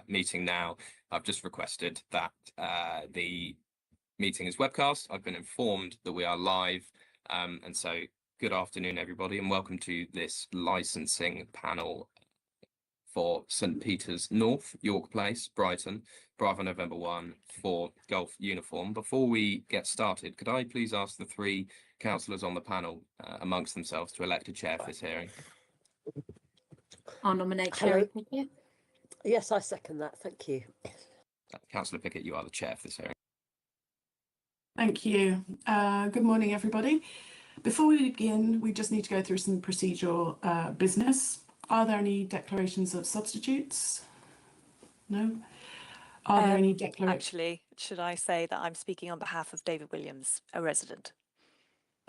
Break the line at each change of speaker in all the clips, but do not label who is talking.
meeting now. I've just requested that the meeting is webcast. I've been informed that we are live, and so good afternoon, everybody, and welcome to this licensing panel for St Peter's North, York Place, Brighton, Bravo November 1 for Golf Uniform. Before we get started, could I please ask the three councillors on the panel amongst themselves to elect a chair for this hearing?
I'll nominate Sherry Pickett.
Yes, I second that. Thank you.
Councillor Pickett, you are the chair for this hearing.
Thank you. Good morning, everybody. Before we begin, we just need to go through some procedural business. Are there any declarations of substitutes? No. Are there any declarations?
Actually, should I say that I'm speaking on behalf of David Williams, a resident?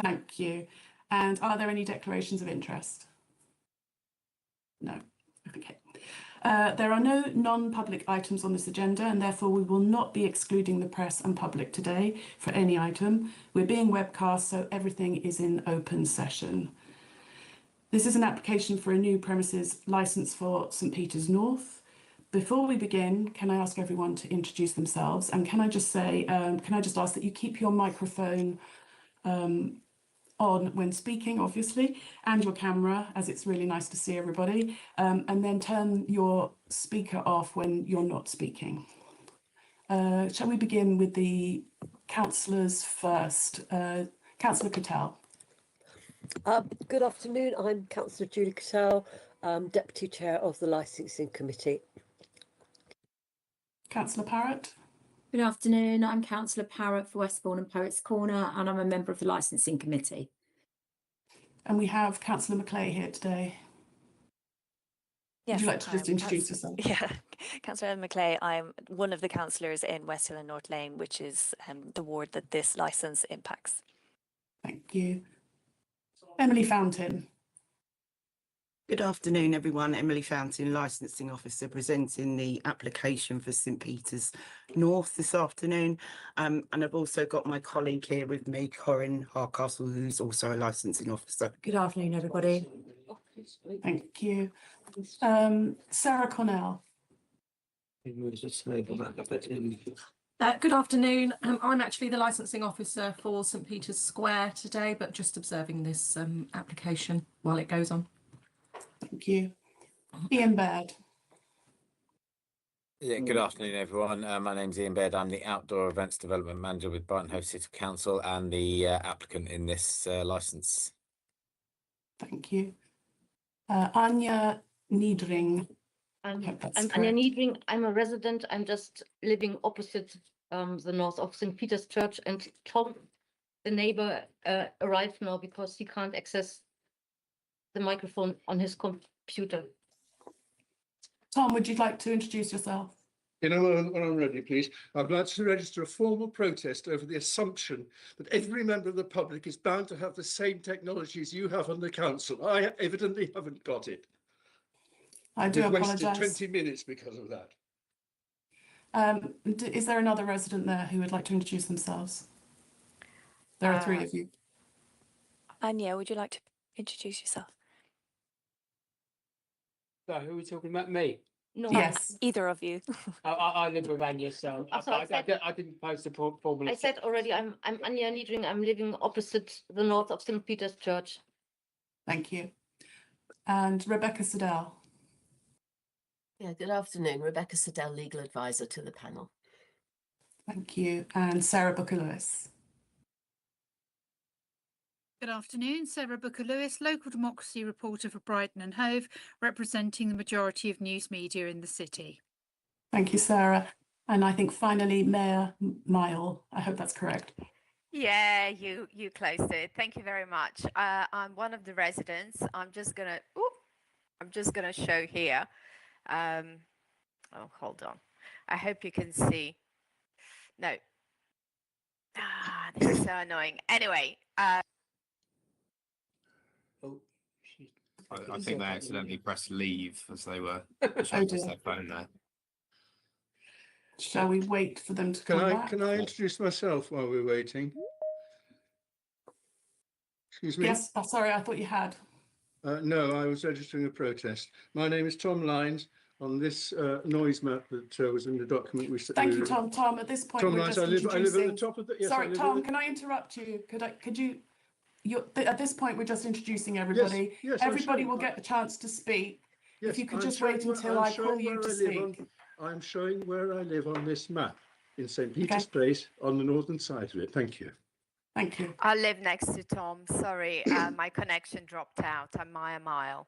Thank you. And are there any declarations of interest? No. Okay. There are no non-public items on this agenda, and therefore we will not be excluding the press and public today for any item. We're being webcast, so everything is in open session. This is an application for a new premises licence for St Peter's North. Before we begin, can I ask everyone to introduce themselves? And can I just say, can I just ask that you keep your microphone on when speaking, obviously, and your camera, as it's really nice to see everybody, and then turn your speaker off when you're not speaking. Shall we begin with the councillors first? Councillor Cattell.
Good afternoon. I'm Councillor Julie Cattell, Deputy Chair of the Licensing Committee.
Councillor Parrott.
Good afternoon. I'm Councillor Parrott for Westbourne and Poets Corner, and I'm a member of the Licensing Committee.
And we have Councillor Maclay here today.
Yes,
Would you like to just introduce yourself?
Yeah, Councillor Maclay. I'm one of the councillors in West Hill and North Lane, which is the ward that this licence impacts.
Thank you. Emily Fountain.
Good afternoon, everyone. Emily Fountain, Licensing Officer, presenting the application for St Peter's North this afternoon. And I've also got my colleague here with me, Corinne Harcastle, who's also a Licensing Officer.
Good afternoon, everybody.
Thank you. Sarah Cornell.
Good afternoon. I'm actually the licensing officer for St Peter's Square today, but just observing this application while it goes on.
Thank you. Ian Baird.
Yeah, good afternoon, everyone. My name's Ian Baird. I'm the Outdoor Events Development Manager with Brighton Hove City Council and the applicant in this licence.
Thank you. Anya Niedring.
I'm Anya Niedring. I'm a resident. I'm just living opposite the north of St. Peter's Church, and Tom, the neighbor, arrived now because he can't access the microphone on his computer.
Tom, would you like to introduce yourself?
You know, when I'm ready, please. I'd like to register a formal protest over the assumption that every member of the public is bound to have the same technologies you have on the council. I evidently haven't got it.
I do
apologise.
apologise.
Wasted 20 minutes because of that.
Is there another resident there who would like to introduce themselves? There are three of you.
Anya, would you like to introduce yourself?
So who are we talking about? Me?
No,
Yes.
Either of you.
I live with Anya, so I didn't post a formal.
I said already, I'm Anya Niedring. I'm living opposite the north of St. Peter's Church.
Thank you. And Rebecca Siddell.
Yeah, good afternoon. Rebecca Siddell, Legal Advisor to the panel.
Thank you. And Sarah Booker-Lewis.
Good afternoon, Sarah Booker-Lewis, local democracy reporter for Brighton and Hove, representing the majority of news media in the city.
Thank you, Sarah. And I think finally, Mayor Mile. I hope that's correct.
Yeah, you closed it. Thank you very much. I'm one of the residents. I'm just gonna show here. Oh, hold on. I hope you can see. No. This is so annoying. Anyway.
I think they accidentally pressed leave as they were showing their phone there.
Shall we wait for them to come back?
Can I introduce myself while we're waiting? Excuse me?
Yes, sorry, I thought you had.
No, I was registering a protest. My name is Tom Lines. on this noise map that was in the document we sent.
Thank you, Tom. Tom, at this point,
Tom,
we're
right,
just
I live
introducing.
at the top of the. Yes,
Sorry, Tom,
at
can I interrupt you? Could you? At this point, we're just introducing everybody.
Yes,
everybody will get the chance to speak.
Yes,
if you could
I'm
just wait until I call you to speak.
I'm showing where I live on this map in St. Peter's Place on the northern side of it. Thank you.
Thank you.
I live next to Tom. Sorry, my connection dropped out. I'm Maya Mile.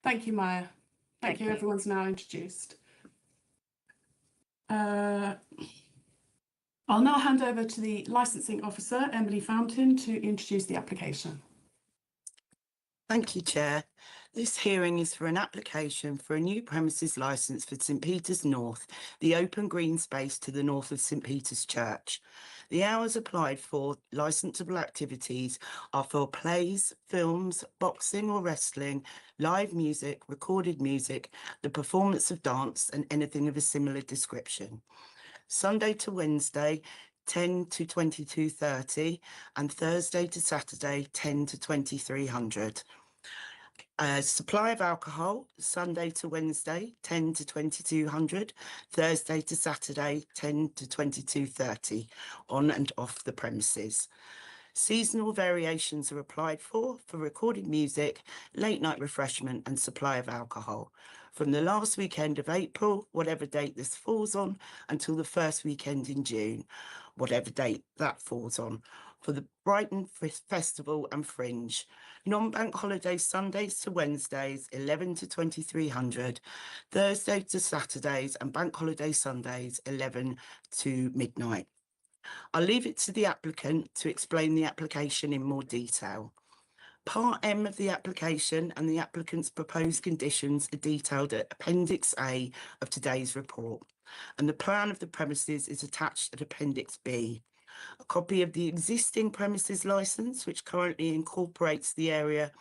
Thank you, Maya. Thank you. Everyone's now introduced. I'll now hand over to the licensing officer, Emily Fountain, to introduce the application.
Thank you, Chair. This hearing is for an application for a new premises licence for St Peter's North, the open green space to the north of St Peter's Church. The hours applied for licensable activities are for plays, films, boxing or wrestling, live music, recorded music, the performance of dance and anything of a similar description. Sunday to Wednesday, 10 to 22:30 and Thursday to Saturday, 10 to 2300. Supply of alcohol, Sunday to Wednesday, 10 to 2200, Thursday to Saturday, 10 to 22:30, on and off the premises. Seasonal variations are applied for recorded music, late night refreshment and supply of alcohol. From the last weekend of April, whatever date this falls on, until the first weekend in June, whatever date that falls on, for the Brighton Festival and Fringe. Non-bank holiday Sundays to Wednesdays, 11 to 2300, Thursday to Saturdays and bank holiday Sundays, 11 to midnight. I'll leave it to the applicant to explain the application in more detail. Part M of the application and the applicant's proposed conditions are detailed at Appendix A of today's report, and the plan of the premises is attached at Appendix B. A copy of the existing premises licence, which currently incorporates the area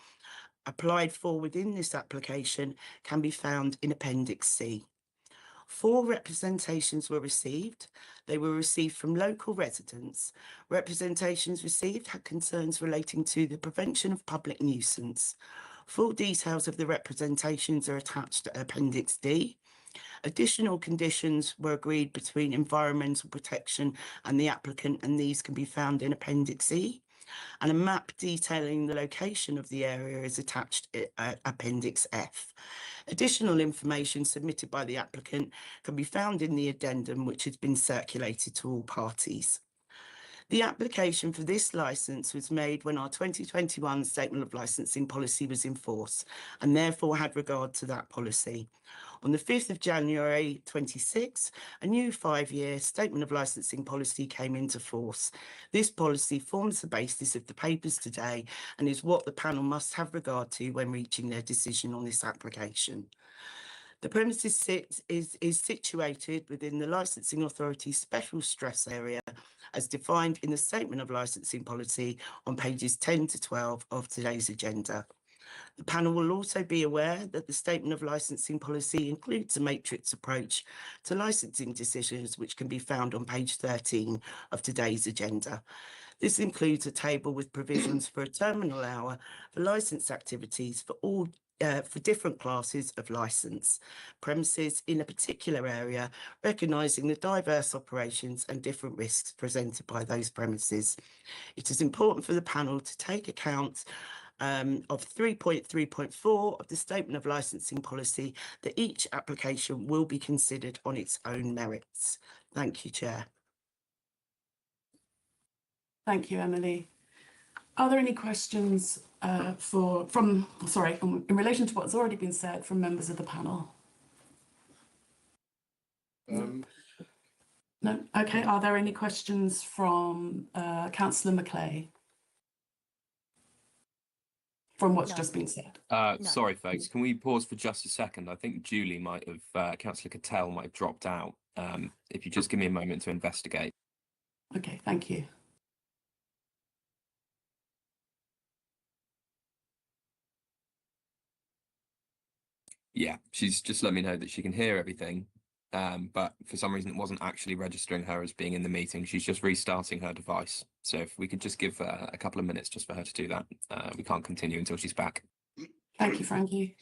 applied for within this application, can be found in Appendix C. 4 representations were received. They were received from local residents. Representations received had concerns relating to the prevention of public nuisance. Full details of the representations are attached to Appendix D. Additional conditions were agreed between environmental protection and the applicant, and these can be found in Appendix E. And a map detailing the location of the area is attached at Appendix F. Additional information submitted by the applicant can be found in the addendum, which has been circulated to all parties. The application for this licence was made when our 2021 Statement of Licensing policy was in force, and therefore had regard to that policy. On the 5th of January 26, a new 5-year Statement of Licensing policy came into force. This policy forms the basis of the papers today and is what the panel must have regard to when reaching their decision on this application. The premises is situated within the Licensing Authority's special stress area as defined in the Statement of Licensing policy on pages 10 to 12 of today's agenda. The panel will also be aware that the Statement of Licensing policy includes a matrix approach to licensing decisions, which can be found on page 13 of today's agenda. This includes a table with provisions for a terminal hour for licence activities for different classes of licence premises in a particular area, recognising the diverse operations and different risks presented by those premises. It is important for the panel to take account of 3.3.4 of the Statement of Licensing policy that each application will be considered on its own merits. Thank you, Chair.
Thank you, Emily. Are there any questions in relation to what's already been said from members of the panel? No? Okay. Are there any questions from Councillor Macleay? From what's just been said?
Sorry, folks. Can we pause for just a second? I think Julie might have, Councillor Cattell might have dropped out. If you just give me a moment to investigate.
Okay, thank you.
Yeah, she's just let me know that she can hear everything, but for some reason it wasn't actually registering her as being in the meeting. She's just restarting her device. So if we could just give a couple of minutes just for her to do that. We can't continue until she's back.
Thank you, Frankie.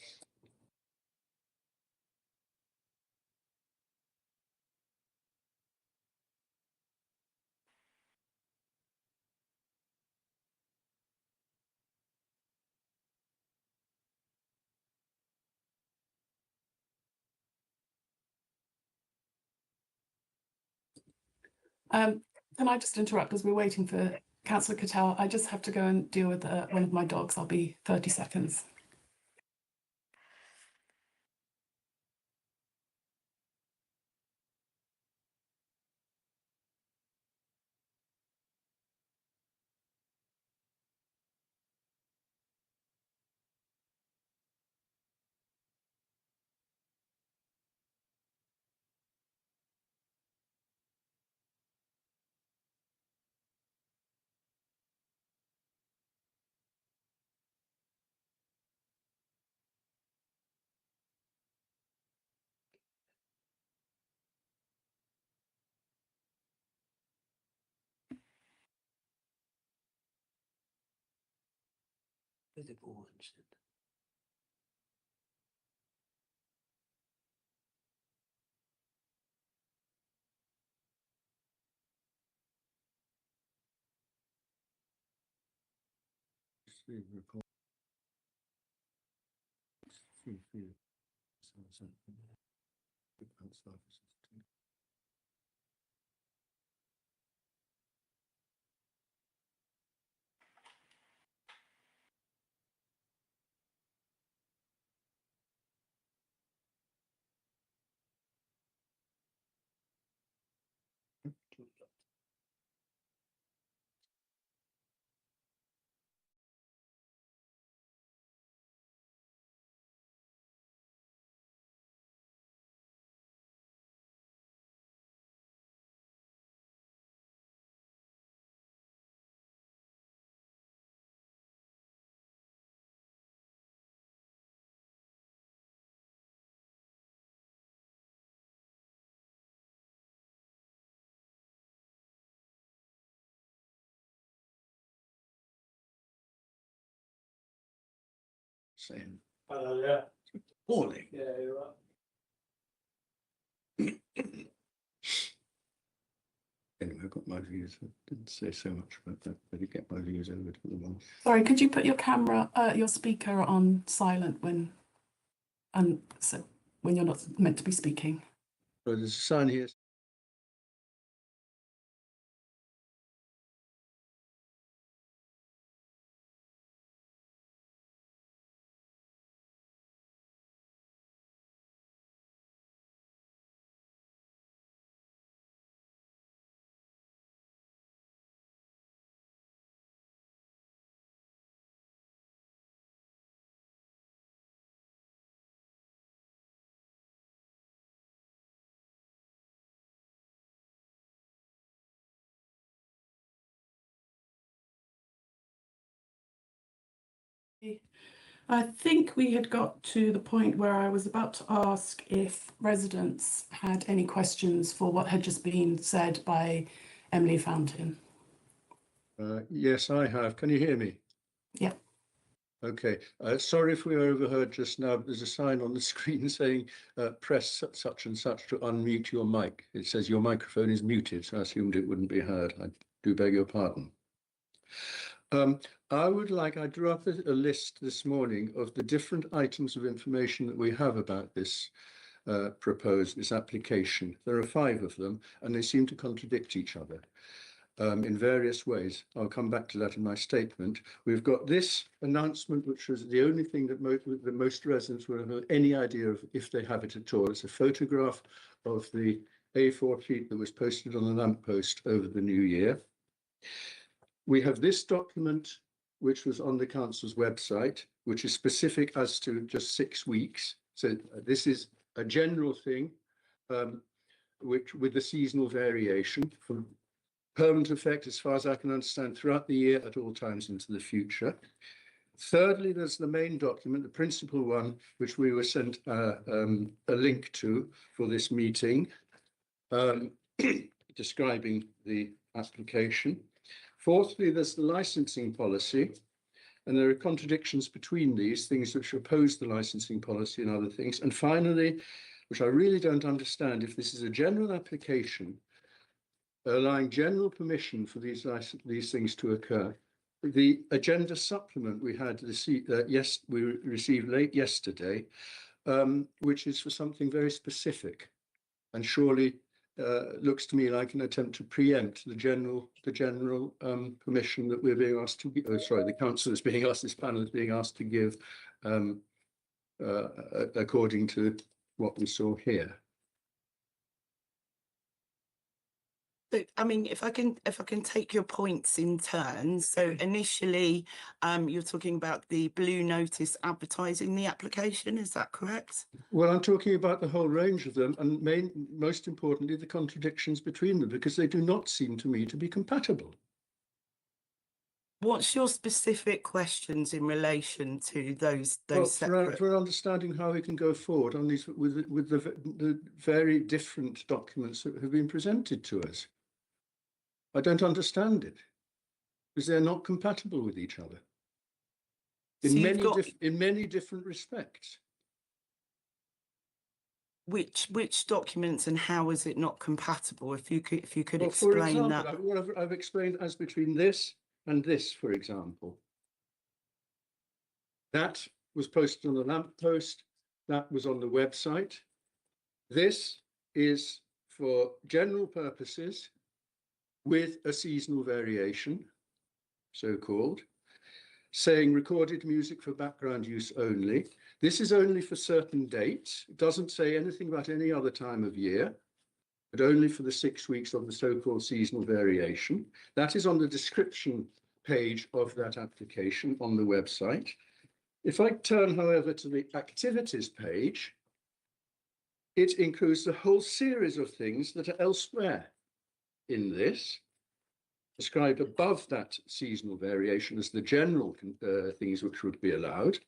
Can I just interrupt as we're waiting for Councillor Cattell? I just have to go and deal with one of my dogs. I'll be 30 seconds.
Saying, yeah. Appalling. Yeah, you're right. Anyway, I've got my views. I didn't say so much about that, but I get my views over to the one.
Sorry, could you put your camera, your speaker on silent when you're not meant to be speaking?
So there's a sign here.
I think we had got to the point where I was about to ask if residents had any questions for what had just been said by Emily Fountain.
Yes, I have. Can you hear me?
Yeah.
Okay. Sorry if we were overheard just now, but there's a sign on the screen saying press such and such to unmute your mic. It says your microphone is muted, so I assumed it wouldn't be heard. I do beg your pardon. I drew up a list this morning of the different items of information that we have about this this application. There are 5 of them, and they seem to contradict each other in various ways. I'll come back to that in my statement. We've got this announcement, which was the only thing that most residents will have any idea of if they have it at all. It's a photograph of the A4 sheet that was posted on a lamppost over the new year. We have this document, which was on the council's website, which is specific as to just 6 weeks. So this is a general thing, which with the seasonal variation from permanent effect, as far as I can understand, throughout the year at all times into the future. Thirdly, there's the main document, the principal one, which we were sent a link to for this meeting, describing the application. Fourthly, there's the licensing policy, and there are contradictions between these things which oppose the licensing policy and other things. And finally, which I really don't understand, if this is a general application allowing general permission for these things to occur, the agenda supplement we had we received late yesterday, which is for something very specific, and surely looks to me like an attempt to preempt the general permission that we're being asked to give. Oh, sorry, the council is being asked, this panel is being asked to give according to what we saw here.
So, I mean, if I can take your points in turn. So initially, you're talking about the blue notice advertising the application. Is that correct?
Well, I'm talking about the whole range of them, and most importantly, the contradictions between them, because they do not seem to me to be compatible.
What's your specific questions in relation to those separate?
For understanding how we can go forward on these with the very different documents that have been presented to us. I don't understand it, because they're not compatible with each other in many different respects.
Which documents and how is it not compatible? If you could
Well,
explain
for example,
that.
What I've explained as between this and this, for example. That was posted on the lamppost. That was on the website. This is for general purposes with a seasonal variation, so-called, saying recorded music for background use only. This is only for certain dates. It doesn't say anything about any other time of year, but only for the 6 weeks of the so-called seasonal variation. That is on the description page of that application on the website. If I turn, however, to the activities page, it includes the whole series of things that are elsewhere in this, described above that seasonal variation as the general things which would be allowed,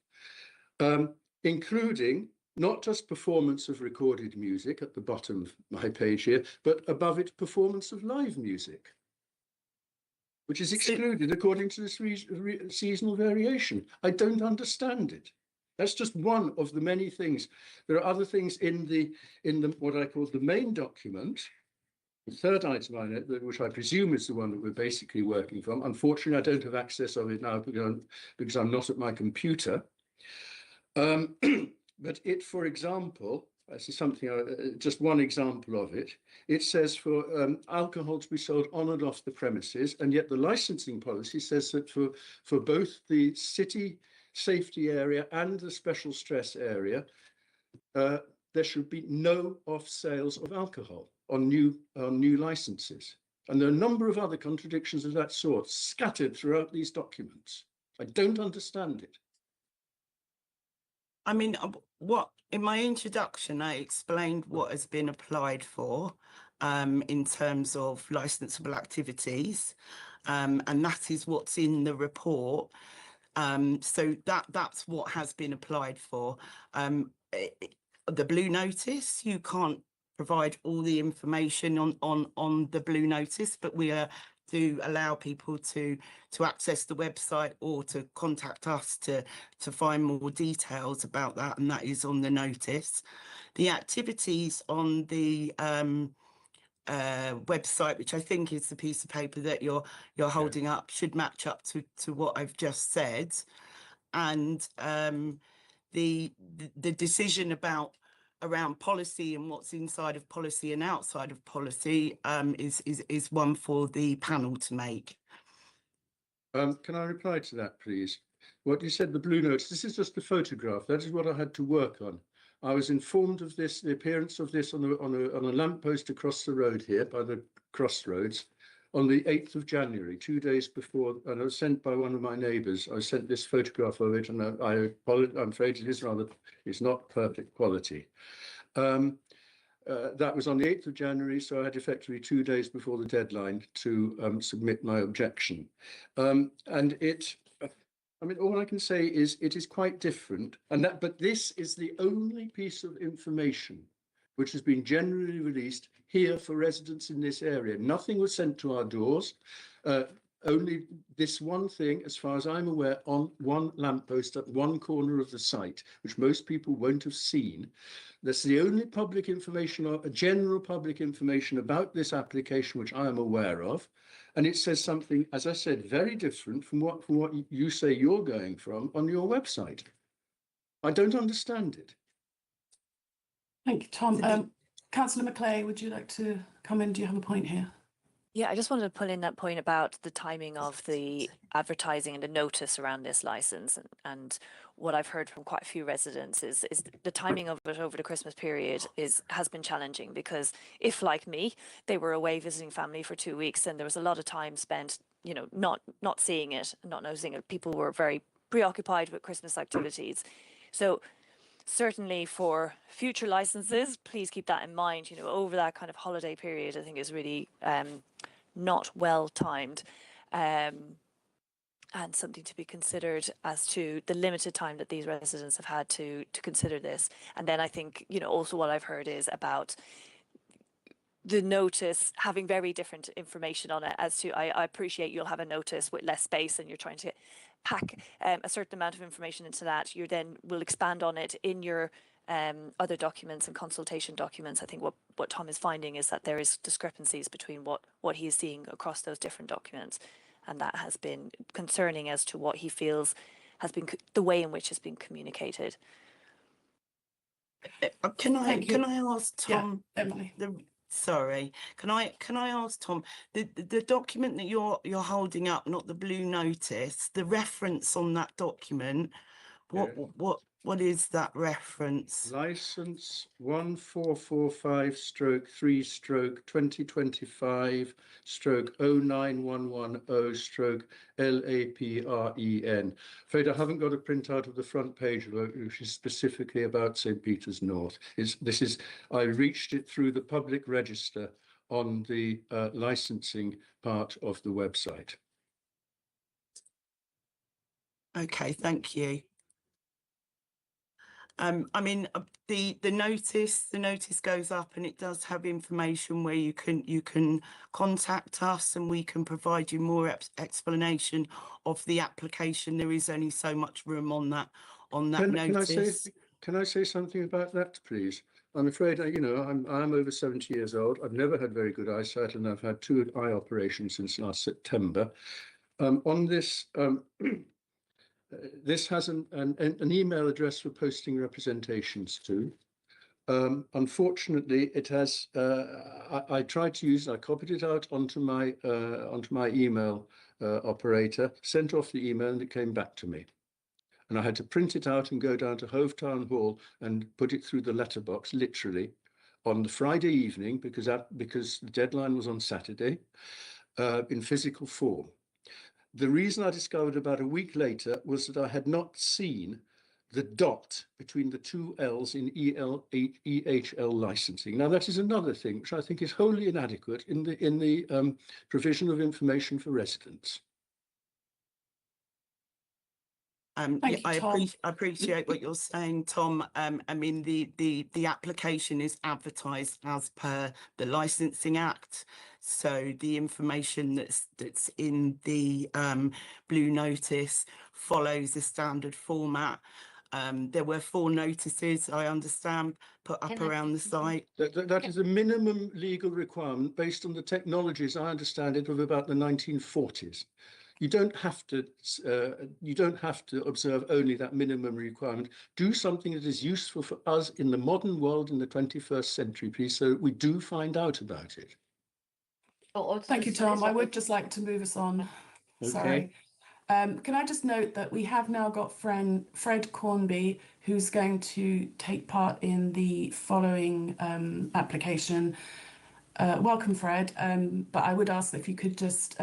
including not just performance of recorded music at the bottom of my page here, but above it, performance of live music, which is excluded according to this seasonal variation. I don't understand it. That's just one of the many things. There are other things in the what I call the main document. The third item on it, which I presume is the one that we're basically working from. Unfortunately, I don't have access of it now because I'm not at my computer. But it, for example, this is something, just one example of it. It says for alcohol to be sold on and off the premises, and yet the licensing policy says that for both the city safety area and the special stress area, there should be no off sales of alcohol on new licenses. And there are a number of other contradictions of that sort scattered throughout these documents. I don't understand it.
I mean, in my introduction, I explained what has been applied for in terms of licensable activities, and that is what's in the report. So that's what has been applied for. The blue notice, you can't provide all the information on the blue notice, but we do allow people to access the website or to contact us to find more details about that, and that is on the notice. The activities on the website, which I think is the piece of paper that you're holding up, should match up to what I've just said. And the decision around policy and what's inside of policy and outside of policy is one for the panel to make.
Can I reply to that, please? What you said, the blue notes, this is just a photograph. That is what I had to work on. I was informed of this, the appearance of this on a lamppost across the road here by the crossroads on the 8th of January, 2 days before, and I was sent by one of my neighbours. I was sent this photograph of it, and I'm afraid it's not perfect quality. That was on the 8th of January, so I had effectively 2 days before the deadline to submit my objection. And I mean, all I can say is it is quite different, but this is the only piece of information which has been generally released here for residents in this area. Nothing was sent to our doors. Only this one thing, as far as I'm aware, on one lamppost at one corner of the site, which most people won't have seen. That's the only public information, or general public information about this application, which I am aware of. And it says something, as I said, very different from what you say you're going from on your website. I don't understand it.
Thank you, Tom. Councillor Maclay, would you like to come in? Do you have a point here?
Yeah, I just wanted to pull in that point about the timing of the advertising and the notice around this license. And what I've heard from quite a few residents is the timing of it over the Christmas period has been challenging, because if, like me, they were away visiting family for 2 weeks and there was a lot of time spent, you know, not seeing it, not noticing it. People were very preoccupied with Christmas activities. So certainly for future licenses, please keep that in mind. You know, over that kind of holiday period, I think is really not well timed, and something to be considered as to the limited time that these residents have had to consider this. And then I think, you know, also what I've heard is about the notice having very different information on it. As to, I appreciate you'll have a notice with less space and you're trying to pack a certain amount of information into that. You then will expand on it in your other documents and consultation documents. I think what Tom is finding is that there is discrepancies between what he is seeing across those different documents, and that has been concerning as to what he feels has been the way in which has been communicated.
Can I ask Tom?
Yeah, Emily.
Sorry, can I ask Tom, the document that you're holding up, not the blue notice, the reference on that document, what is that reference?
License 1445/3/2025/0911/LAPREN. Afraid I haven't got a printout of the front page of it, which is specifically about St. Peter's North. I reached it through the public register on the licensing part of the website.
Okay, thank you. I mean, the notice goes up, and it does have information where you can contact us and we can provide you more explanation of the application. There is only so much room on that notice.
Can I say something about that, please? I'm afraid, you know, I'm over 70 years old. I've never had very good eyesight, and I've had 2 eye operations since last September. On this. This has an email address for posting representations to. Unfortunately, it has. I tried to use it. I copied it out onto my email operator, sent off the email, and it came back to me. And I had to print it out and go down to Hove Town Hall and put it through the letterbox, literally, on the Friday evening, because the deadline was on Saturday, in physical form. The reason I discovered about a week later was that I had not seen the dot between the 2 L's in EHL licensing. Now, that is another thing which I think is wholly inadequate in the provision of information for residents.
I appreciate what you're saying, Tom. I mean, the application is advertised as per the Licensing Act, so the information that's in the blue notice follows the standard format. There were 4 notices, I understand, put up around the site.
That is a minimum legal requirement based on the technologies, I understand it, of about the 1940s. You don't have to observe only that minimum requirement. Do something that is useful for us in the modern world in the 21st century, please, so we do find out about it.
Thank you, Tom. I would just like to move us on.
Okay.
Sorry. Can I just note that we have now got Fred Cornby, who's going to take part in the following application. Welcome, Fred, but I would ask that if you could just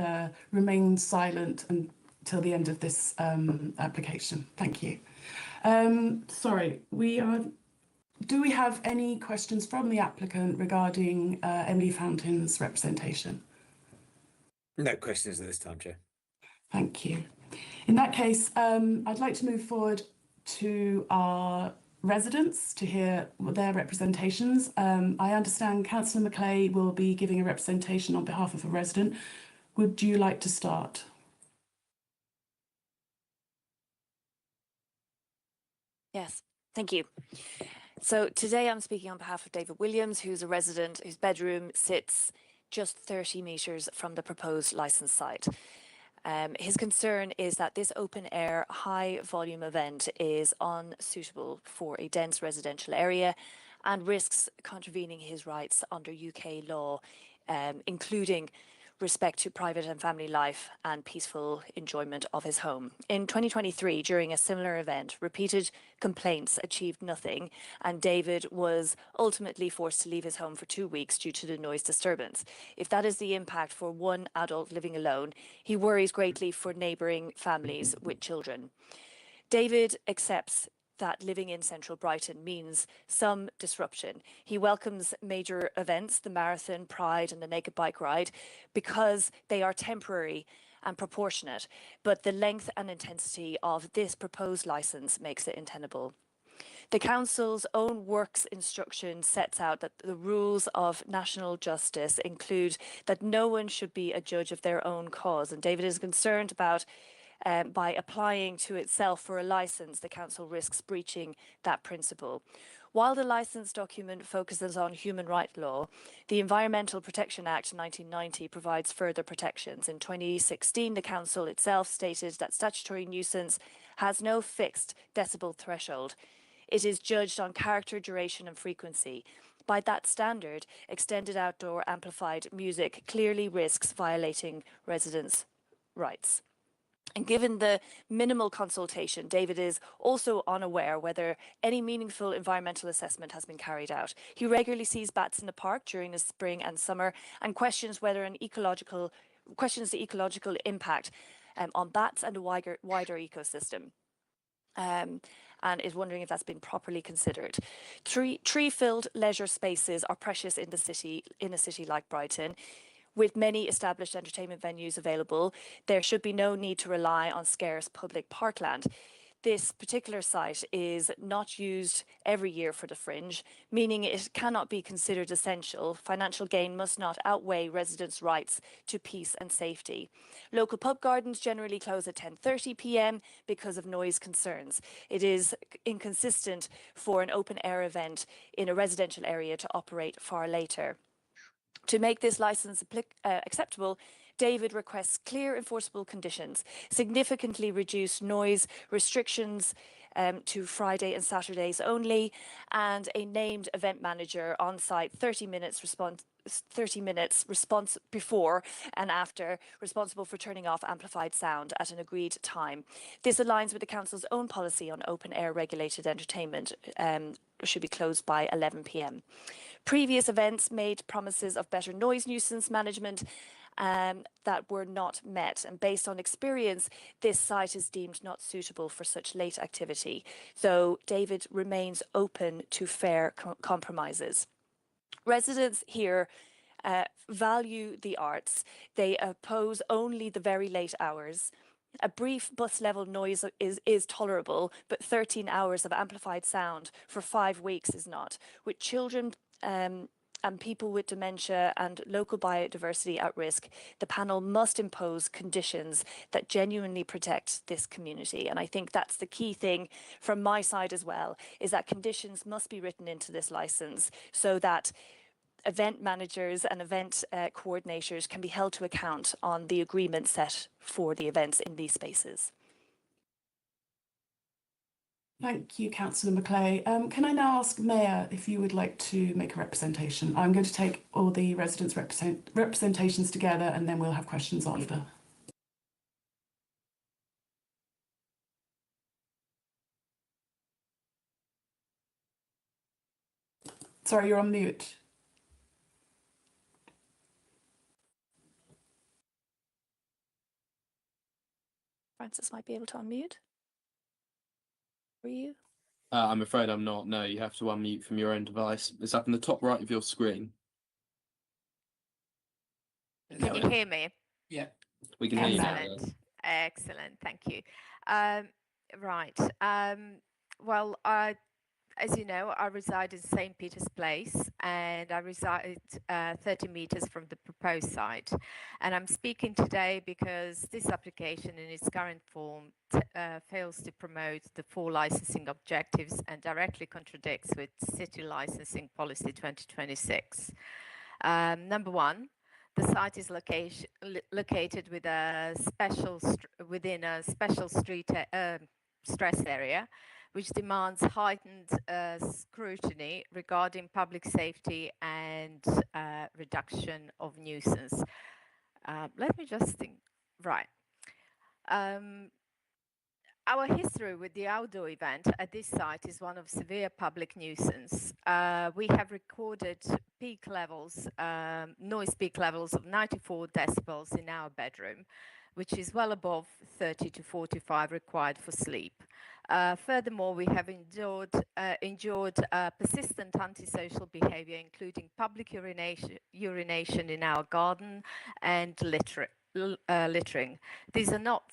remain silent until the end of this application. Thank you. Sorry, do we have any questions from the applicant regarding Emily Fountain's representation?
No questions at this time, Chair.
Thank you. In that case, I'd like to move forward to our residents to hear their representations. I understand Councillor Maclay will be giving a representation on behalf of a resident. Would you like to start?
Yes, thank you. So today I'm speaking on behalf of David Williams, who's a resident whose bedroom sits just 30 metres from the proposed licence site. His concern is that this open air high volume event is unsuitable for a dense residential area, and risks contravening his rights under UK law, including respect to private and family life and peaceful enjoyment of his home. In 2023, during a similar event, repeated complaints achieved nothing, and David was ultimately forced to leave his home for 2 weeks due to the noise disturbance. If that is the impact for one adult living alone, he worries greatly for neighbouring families with children. David accepts that living in central Brighton means some disruption. He welcomes major events, the marathon, Pride and the naked bike ride, because they are temporary and proportionate, but the length and intensity of this proposed licence makes it untenable. The Council's own works instruction sets out that the rules of national justice include that no one should be a judge of their own cause, and David is concerned about by applying to itself for a licence, the Council risks breaching that principle. While the licence document focuses on human rights law, the Environmental Protection Act 1990 provides further protections. In 2016, the Council itself stated that statutory nuisance has no fixed decibel threshold. It is judged on character, duration and frequency. By that standard, extended outdoor amplified music clearly risks violating residents' rights. And given the minimal consultation, David is also unaware whether any meaningful environmental assessment has been carried out. He regularly sees bats in the park during the spring and summer and questions the ecological impact on bats and a wider ecosystem. And is wondering if that's been properly considered. Tree-filled leisure spaces are precious in a city like Brighton. With many established entertainment venues available, there should be no need to rely on scarce public parkland. This particular site is not used every year for the Fringe, meaning it cannot be considered essential. Financial gain must not outweigh residents' rights to peace and safety. Local pub gardens generally close at 10:30 p.m. because of noise concerns. It is inconsistent for an open-air event in a residential area to operate far later. To make this licence acceptable, David requests clear enforceable conditions, significantly reduced noise restrictions to Friday and Saturdays only, and a named event manager on site 30 minutes response before and after, responsible for turning off amplified sound at an agreed time. This aligns with the Council's own policy on open air regulated entertainment, should be closed by 11 p.m. Previous events made promises of better noise nuisance management that were not met, and based on experience, this site is deemed not suitable for such late activity, though David remains open to fair compromises. Residents here value the arts. They oppose only the very late hours. A brief bus level noise is tolerable, but 13 hours of amplified sound for 5 weeks is not. With children and people with dementia and local biodiversity at risk, the panel must impose conditions that genuinely protect this community. And I think that's the key thing from my side as well, is that conditions must be written into this licence so that event managers and event coordinators can be held to account on the agreement set for the events in these spaces.
Thank you, Councillor Maclay. Can I now ask Mayor if you would like to make a representation? I'm going to take all the residents' representations together and then we'll have questions after. Sorry, you're on mute.
Francis might be able to unmute. Are you?
I'm afraid I'm not. No, you have to unmute from your own device. It's up in the top right of your screen.
Can you hear me?
Yeah, we can hear you now.
Excellent. Excellent. Thank you. Right. Well, as you know, I reside in St. Peter's Place and I reside 30 metres from the proposed site. And I'm speaking today because this application in its current form fails to promote the 4 licensing objectives and directly contradicts with City Licensing Policy 2026. Number 1, the site is located with within a special street stress area, which demands heightened scrutiny regarding public safety and reduction of nuisance. Let me just think. Right. Our history with the outdoor event at this site is one of severe public nuisance. We have recorded peak levels, noise peak levels of 94 decibels in our bedroom, which is well above 30 to 45 required for sleep. Furthermore, we have endured persistent antisocial behavior, including public urination in our garden and littering. These are not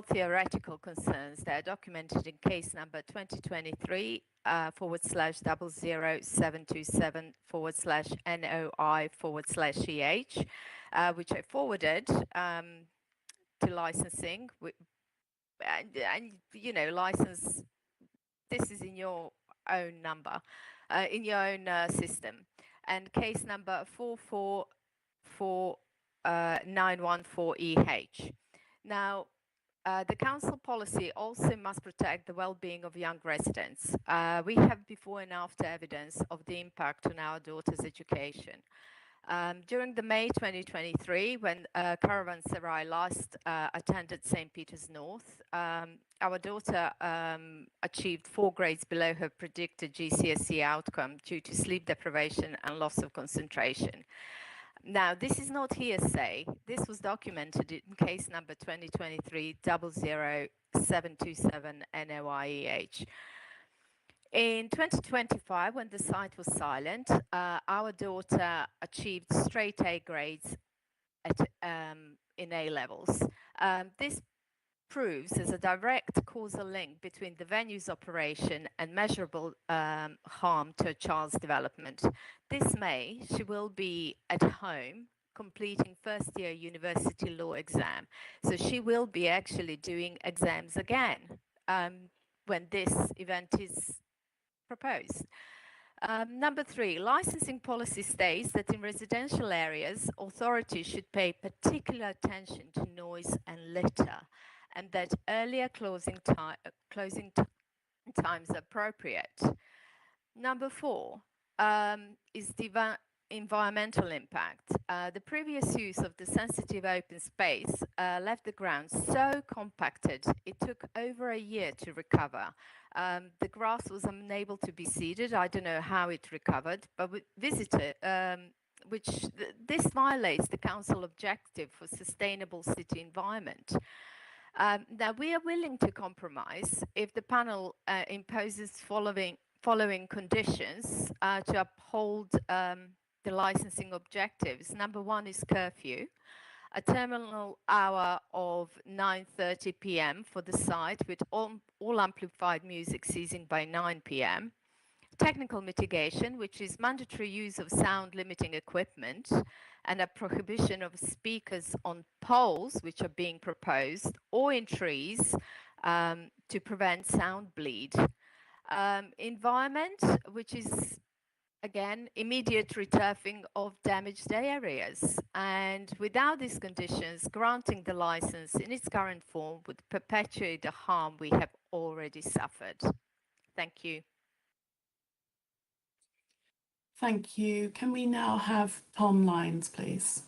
theoretical concerns. They are documented in case number 2023/077/NOI/EH, which I forwarded to licensing. And you know, license, this is in your own number, in your own system. And case number 444/914EH. Now, the council policy also must protect the well-being of young residents. We have before and after evidence of the impact on our daughter's education. During the May 2023, when Caravanserai last attended St. Peter's North, our daughter achieved 4 grades below her predicted GCSE outcome due to sleep deprivation and loss of concentration. Now, this is not hearsay. This was documented in case number 2023/00727/NOIEH. In 2025, when the site was silent, our daughter achieved straight A grades in A levels. This proves there's a direct causal link between the venue's operation and measurable harm to a child's development. This May, she will be at home completing first-year university law exam. So she will be actually doing exams again when this event is proposed. Number 3, licensing policy states that in residential areas, authorities should pay particular attention to noise and litter, and that earlier closing times are appropriate. Number 4 is the environmental impact. The previous use of the sensitive open space left the ground so compacted it took over a year to recover. The grass was unable to be seeded. I don't know how it recovered, but this violates the council objective for sustainable city environment. Now, we are willing to compromise if the panel imposes following conditions to uphold the licensing objectives. Number 1 is curfew, a terminal hour of 9:30 p.m. for the site with all amplified music ceasing by 9 p.m. Technical mitigation, which is mandatory use of sound limiting equipment and a prohibition of speakers on poles, which are being proposed, or in trees to prevent sound bleed. Environment, which is again, immediate returfing of damaged areas. And without these conditions, granting the license in its current form would perpetuate the harm we have already suffered. Thank you.
Thank you. Can we now have Tom Lyons, please?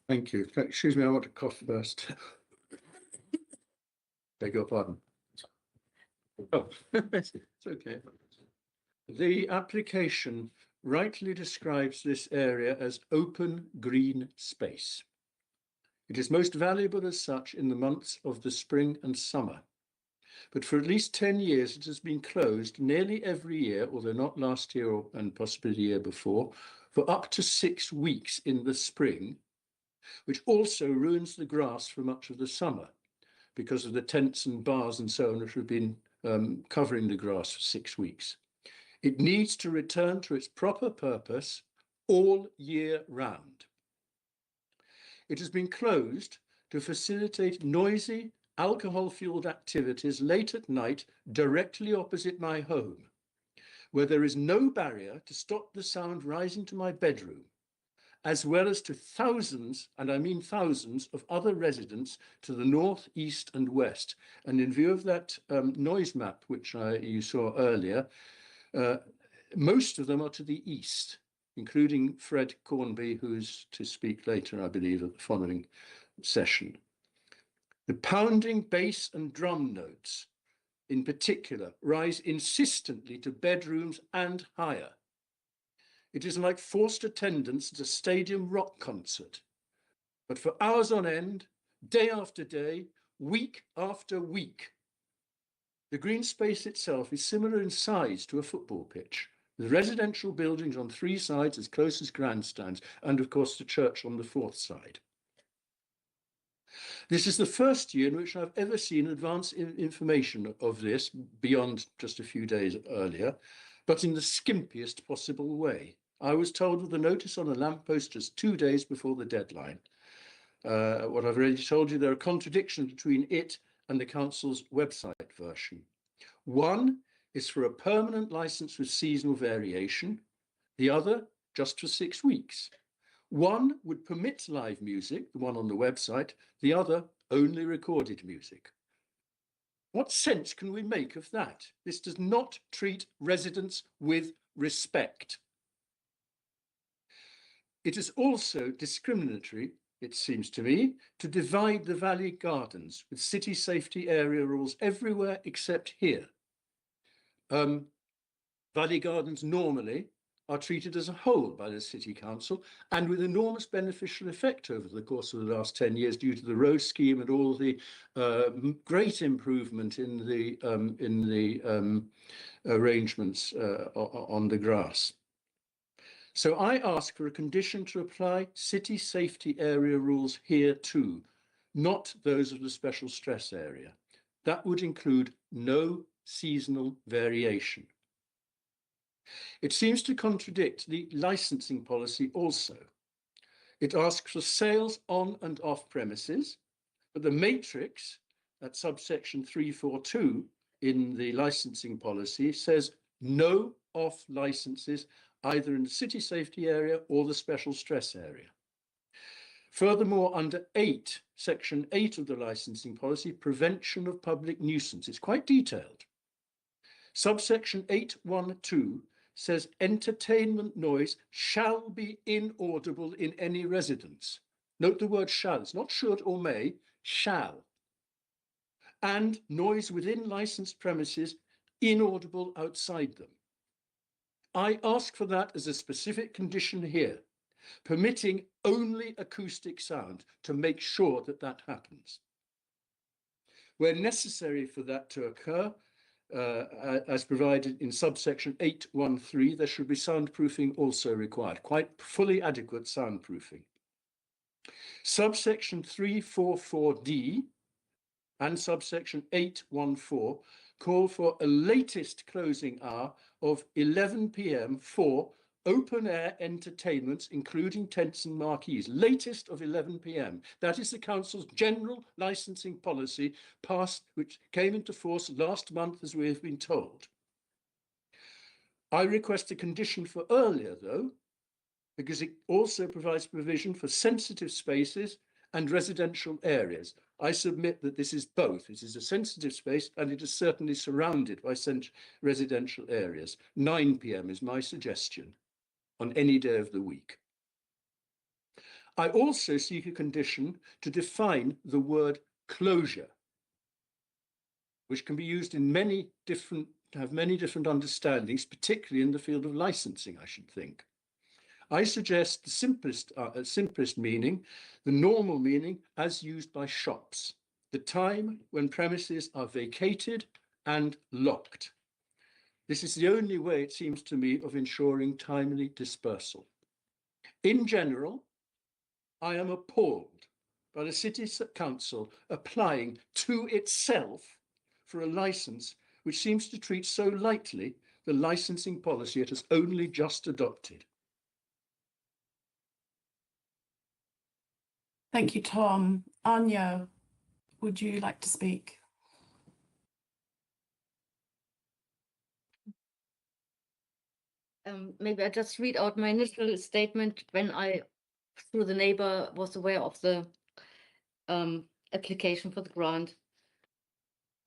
Thank you. Excuse me, I want to cough first. Beg your pardon. Oh, it's okay. The application rightly describes this area as open green space. It is most valuable as such in the months of the spring and summer. But for at least 10 years, it has been closed nearly every year, although not last year and possibly the year before, for up to 6 weeks in the spring, which also ruins the grass for much of the summer because of the tents and bars and so on, which have been covering the grass for 6 weeks. It needs to return to its proper purpose all year round. It has been closed to facilitate noisy, alcohol-fueled activities late at night directly opposite my home, where there is no barrier to stop the sound rising to my bedroom, as well as to thousands, and I mean thousands, of other residents to the north, east, and west. And in view of that noise map, which you saw earlier, most of them are to the east, including Fred Cornby, who's to speak later, I believe, at the following session. The pounding bass and drum notes, in particular, rise insistently to bedrooms and higher. It is like forced attendance at a stadium rock concert, but for hours on end, day after day, week after week. The green space itself is similar in size to a football pitch, with residential buildings on 3 sides as close as grandstands, and of course the church on the 4th side. This is the first year in which I've ever seen advance information of this beyond just a few days earlier, but in the skimpiest possible way. I was told of the notice on a lamppost just 2 days before the deadline. What I've already told you, there are contradictions between it and the council's website version. One is for a permanent license with seasonal variation, the other just for 6 weeks. One would permit live music, the one on the website, the other only recorded music. What sense can we make of that? This does not treat residents with respect. It is also discriminatory, it seems to me, to divide the Valley Gardens with city safety area rules everywhere except here. Valley Gardens normally are treated as a whole by the City Council and with enormous beneficial effect over the course of the last 10 years due to the road scheme and all the great improvement in the arrangements on the grass. So I ask for a condition to apply city safety area rules here too, not those of the special stress area. That would include no seasonal variation. It seems to contradict the licensing policy also. It asks for sales on and off premises, but the matrix at subsection 342 in the licensing policy says no off licenses either in the city safety area or the special stress area. Furthermore, under 8, section 8 of the licensing policy, prevention of public nuisance, it's quite detailed. Subsection 8.1.2 says entertainment noise shall be inaudible in any residence. Note the word shall, it's not should or may, shall. And noise within licensed premises inaudible outside them. I ask for that as a specific condition here, permitting only acoustic sound to make sure that that happens. Where necessary for that to occur, as provided in subsection 8.1.3, there should be soundproofing also required, quite fully adequate soundproofing. Subsection 344D and subsection 8.1.4 call for a latest closing hour of 11 p.m. for open air entertainments, including tents and marquees, latest of 11 p.m. That is the council's general licensing policy passed, which came into force last month, as we have been told. I request a condition for earlier, though, because it also provides provision for sensitive spaces and residential areas. I submit that this is both. It is a sensitive space and it is certainly surrounded by residential areas. 9 p.m. is my suggestion on any day of the week. I also seek a condition to define the word closure, which can be used in have many different understandings, particularly in the field of licensing, I should think. I suggest the simplest meaning, the normal meaning as used by shops, the time when premises are vacated and locked. This is the only way, it seems to me, of ensuring timely dispersal. In general, I am appalled by the City Council applying to itself for a licence which seems to treat so lightly the licensing policy it has only just adopted.
Thank you, Tom. Anya, would you like to speak?
Maybe I just read out my initial statement when I through the neighbor, was aware of the application for the grant.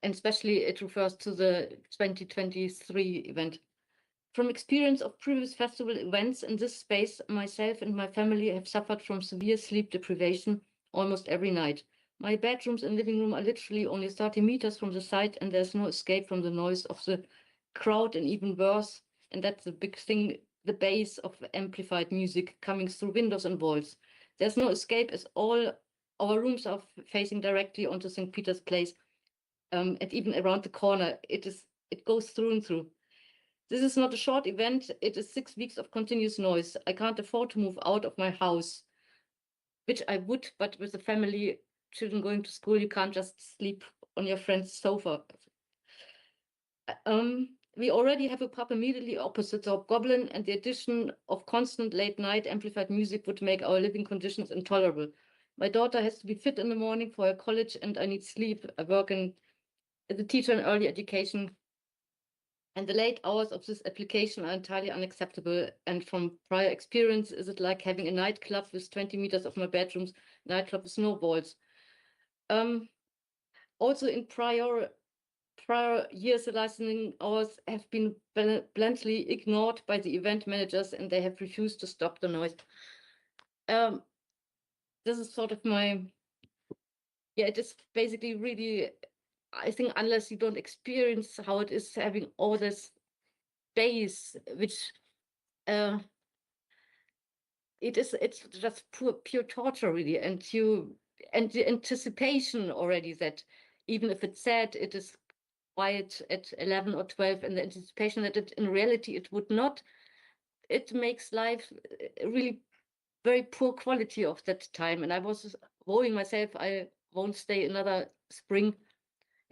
And especially it refers to the 2023 event. From experience of previous festival events in this space, myself and my family have suffered from severe sleep deprivation almost every night. My bedrooms and living room are literally only 30 meters from the site, and there's no escape from the noise of the crowd, and even worse, and that's the big thing, the bass of amplified music coming through windows and walls. There's no escape as all our rooms are facing directly onto St. Peter's Place, and even around the corner, it goes through and through. This is not a short event. It is 6 weeks of continuous noise. I can't afford to move out of my house, which I would, but with the family, children going to school, you can't just sleep on your friend's sofa. We already have a pub immediately opposite the Goblin, and the addition of constant late night amplified music would make our living conditions intolerable. My daughter has to be fit in the morning for her college, and I need sleep. I work as a teacher in early education, and the late hours of this application are entirely unacceptable. And from prior experience, is it like having a nightclub with 20 meters of my bedrooms, nightclub with no walls? Also in prior years, the licensing hours have been bluntly ignored by the event managers, and they have refused to stop the noise. This is sort of it is basically really, I think, unless you don't experience how it is having all this bass, which it's just pure torture, really. And the anticipation already that even if it's sad, it is quiet at 11 or 12, and the anticipation that in reality it would not, it makes life really very poor quality of that time. And I was worrying myself, I won't stay another spring,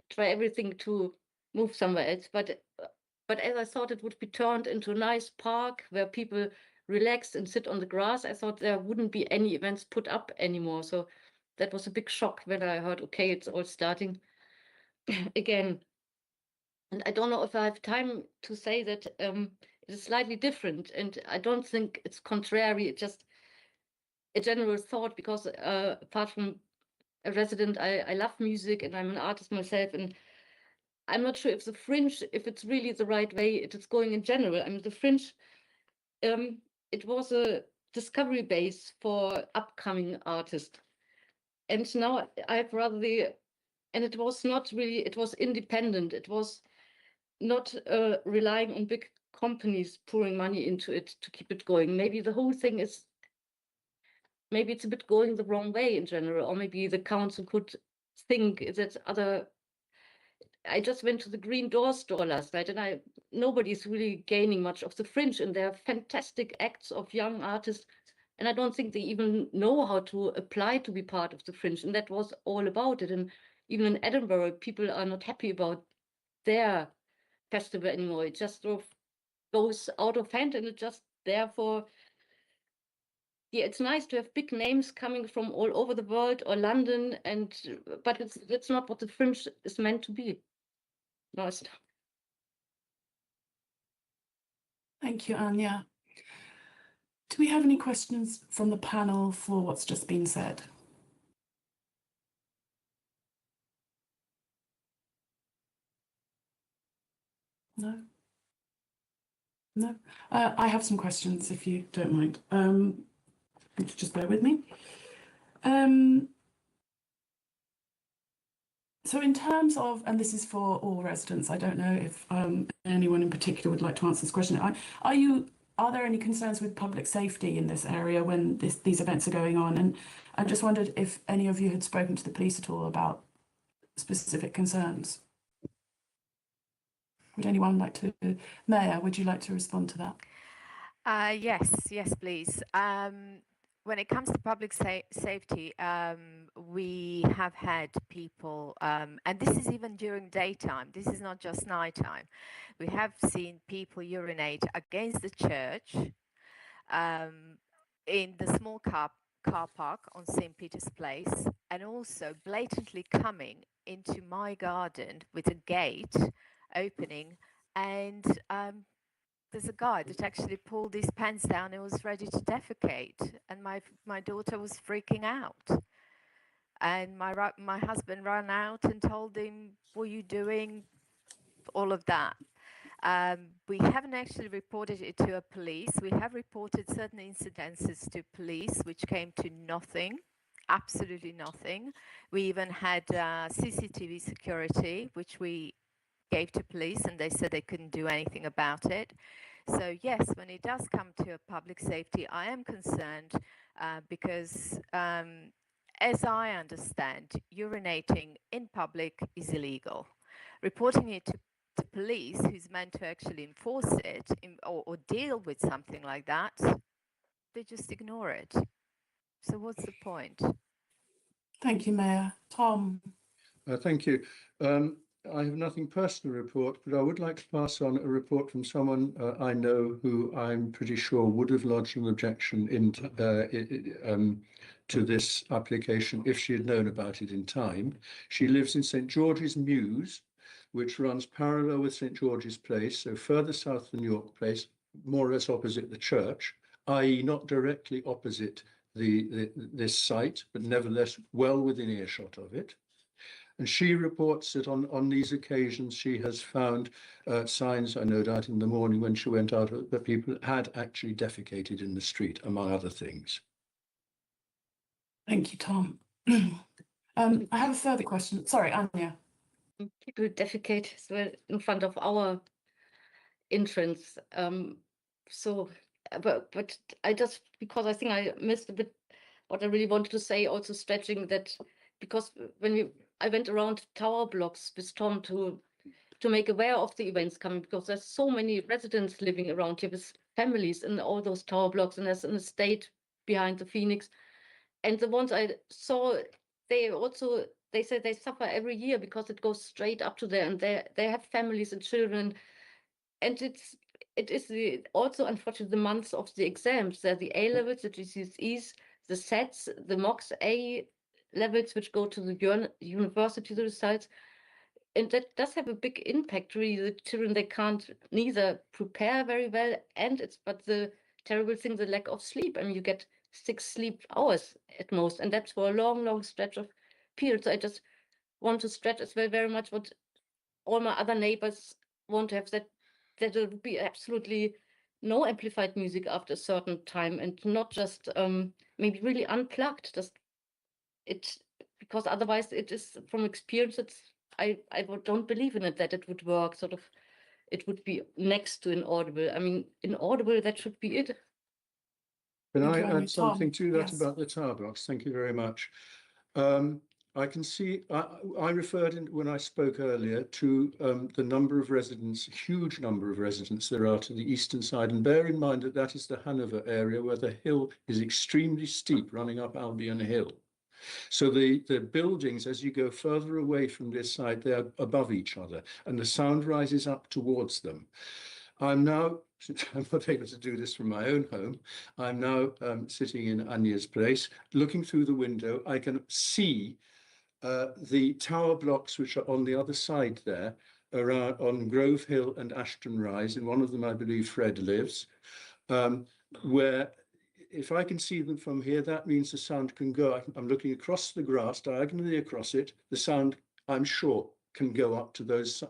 try everything to move somewhere else. But as I thought it would be turned into a nice park where people relax and sit on the grass, I thought there wouldn't be any events put up anymore. So that was a big shock when I heard, okay, it's all starting again. And I don't know if I have time to say that it is slightly different. And I don't think it's contrary. It's just a general thought, because apart from a resident, I love music and I'm an artist myself. And I'm not sure if the Fringe, if it's really the right way it is going in general. I mean, the Fringe, it was a discovery base for upcoming artists. And now I have rather and it was not really, it was independent. It was not relying on big companies pouring money into it to keep it going. Maybe the whole thing is, maybe it's a bit going the wrong way in general, or maybe the council could think that I just went to the Green Door store last night, and nobody's really gaining much of the Fringe, and there are fantastic acts of young artists, and I don't think they even know how to apply to be part of the Fringe, and that was all about it. And even in Edinburgh, people are not happy about their festival anymore. It just sort of goes out of hand, and it just therefore, yeah, it's nice to have big names coming from all over the world or London, but it's not what the Fringe is meant to be. Nice.
Thank you, Anya. Do we have any questions from the panel for what's just been said? No? No? I have some questions, if you don't mind. Just bear with me. So in terms of, and this is for all residents, I don't know if anyone in particular would like to answer this question. Are there any concerns with public safety in this area when these events are going on? And I just wondered if any of you had spoken to the police at all about specific concerns. Would anyone like to, Mayor, would you like to respond to that?
Yes, please. When it comes to public safety, we have had people, and this is even during daytime, this is not just nighttime. We have seen people urinate against the church in the small car park on St. Peter's Place, and also blatantly coming into my garden with a gate opening and there's a guy that actually pulled his pants down and was ready to defecate, and my daughter was freaking out. And my husband ran out and told him, "What are you doing?" All of that. We haven't actually reported it to a police. We have reported certain incidences to police, which came to nothing, absolutely nothing. We even had CCTV security, which we gave to police, and they said they couldn't do anything about it. So yes, when it does come to public safety, I am concerned because as I understand, urinating in public is illegal. Reporting it to police, who's meant to actually enforce it or deal with something like that, they just ignore it. So what's the point?
Thank you, Mayor. Tom.
Thank you. I have nothing personal to report, but I would like to pass on a report from someone I know who I'm pretty sure would have lodged an objection to this application if she had known about it in time. She lives in St George's Mews, which runs parallel with St George's Place, so further south than York Place, more or less opposite the church, i.e. not directly opposite this site, but nevertheless well within earshot of it. And she reports that on these occasions she has found signs, I no doubt in the morning when she went out, that people had actually defecated in the street, among other things.
Thank you, Tom. I have a further question. Sorry, Anya.
People defecate as well in front of our entrance. But I just, because I think I missed a bit what I really wanted to say, also stretching that, because when I went around tower blocks with Tom to make aware of the events coming, because there's so many residents living around here with families in all those tower blocks, and there's an estate behind the Phoenix. And the ones I saw, they say they suffer every year because it goes straight up to there, and they have families and children. And it is also unfortunately the months of the exams. There are the A levels, the GCSEs, the SETs, the MOOCs A levels, which go to the university results. And that does have a big impact, really. The children, they can't neither prepare very well, but the terrible thing, the lack of sleep. I mean, you get 6 sleep hours at most, and that's for a long, long stretch of period. So I just want to stretch as well very much what all my other neighbors want to have, that there would be absolutely no amplified music after a certain time, and not just maybe really unplugged. Because otherwise it is, from experience, I don't believe in it that it would work. Sort of, it would be next to inaudible. I mean, inaudible, that should be it.
Can I add something to that about the tower blocks? Thank you very much. I can see, I referred when I spoke earlier to the number of residents, huge number of residents there are to the eastern side. And bear in mind that that is the Hanover area where the hill is extremely steep running up Albion Hill. So the buildings, as you go further away from this side, they are above each other and the sound rises up towards them. I'm now, since I'm not able to do this from my own home, I'm now sitting in Anya's place, looking through the window. I can see the tower blocks which are on the other side there, around on Grove Hill and Ashton Rise. In one of them, I believe Fred lives, where if I can see them from here, that means the sound can go. I'm looking across the grass, diagonally across it. The sound, I'm sure, can go up to those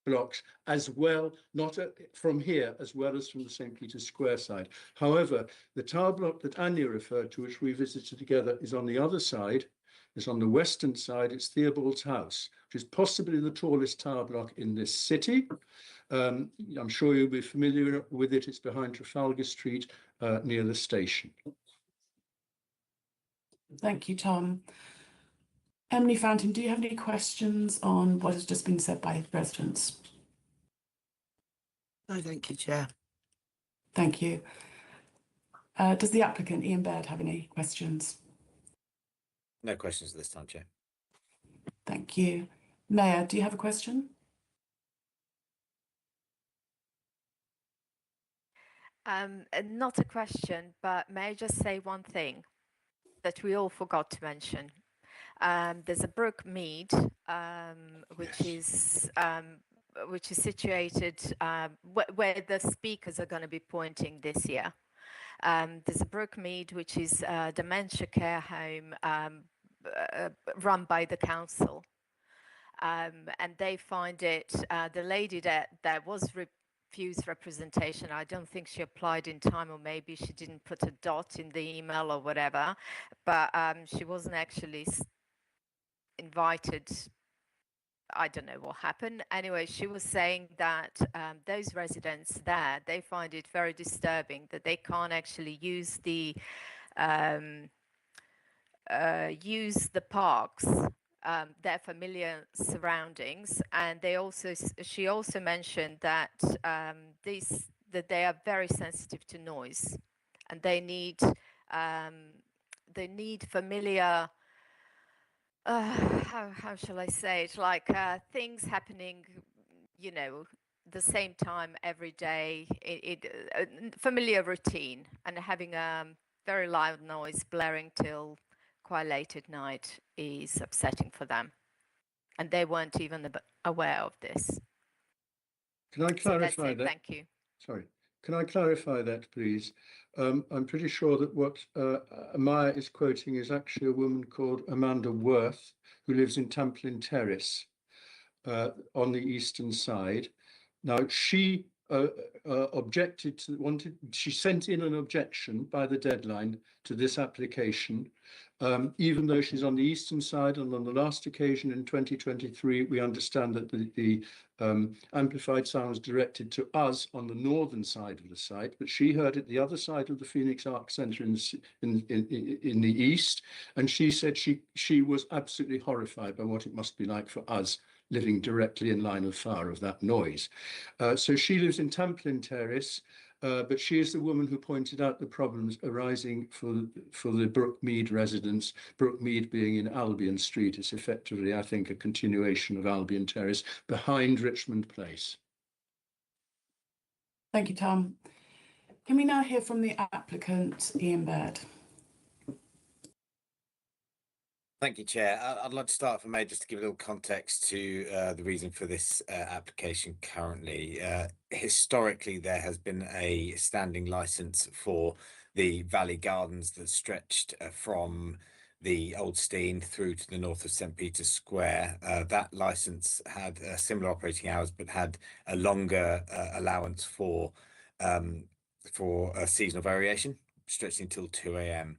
blocks as well, not from here, as well as from the St. Peter's Square side. However, the tower block that Anya referred to, which we visited together, is on the other side. It's on the western side. It's Theobald's House, which is possibly the tallest tower block in this city. I'm sure you'll be familiar with it. It's behind Trafalgar Street, near the station.
Thank you, Tom. Emily Fountain, do you have any questions on what has just been said by residents?
No, thank you, Chair.
Thank you. Does the applicant, Ian Baird, have any questions?
No questions this time, Chair.
Thank you. Mayor, do you have a question?
Not a question, but may I just say one thing that we all forgot to mention? There's a brook Mead, which is which is situated where the speakers are going to be pointing this year. There's a Brookmead, which is a dementia care home run by the council. And they find it, the lady that was refused representation, I don't think she applied in time, or maybe she didn't put a dot in the email or whatever, but she wasn't actually invited. I don't know what happened. Anyway, she was saying that those residents there, they find it very disturbing that they can't actually use the parks, their familiar surroundings, and she also mentioned that that they are very sensitive to noise, and they need familiar. How shall I say it? Like things happening, the same time every day. Familiar routine, and having a very loud noise blaring till quite late at night is upsetting for them, and they weren't even aware of this.
Can I clarify that?
Thank you.
Sorry. Can I clarify that, please? I'm pretty sure that what Amaya is quoting is actually a woman called Amanda Worth, who lives in Tamplin Terrace on the eastern side. Now, she objected to, she sent in an objection by the deadline to this application, even though she's on the eastern side, and on the last occasion in 2023, we understand that the amplified sound was directed to us on the northern side of the site, but she heard it the other side of the Phoenix Arts Centre in the east, and she said she was absolutely horrified by what it must be like for us living directly in line of fire of that noise. So she lives in Tamplin Terrace, but she is the woman who pointed out the problems arising for the Brookmead residents, Brookmead being in Albion Street. It's effectively, I think, a continuation of Albion Terrace behind Richmond Place.
Thank you, Tom. Can we now hear from the applicant, Ian Baird?
Thank you, Chair. I'd like to start, if I may, just to give a little context to the reason for this application currently. Historically, there has been a standing licence for the Valley Gardens that stretched from the Old Stein through to the north of St. Peter's Square. That licence had similar operating hours, but had a longer allowance for seasonal variation, stretching until 2 a.m.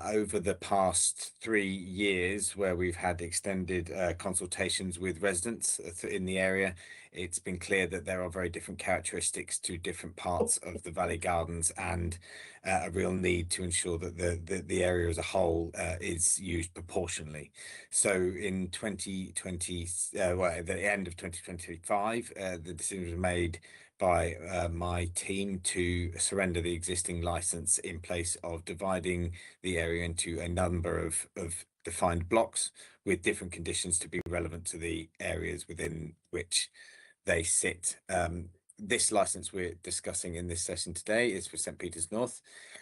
Over the past 3 years, where we've had extended consultations with residents in the area, it's been clear that there are very different characteristics to different parts of the Valley Gardens, and a real need to ensure that the area as a whole is used proportionally. So in 2020, at the end of 2025, the decision was made by my team to surrender the existing license in place of dividing the area into a number of defined blocks with different conditions to be relevant to the areas within which they sit. This license we're discussing in this session today is for St. Peter's North.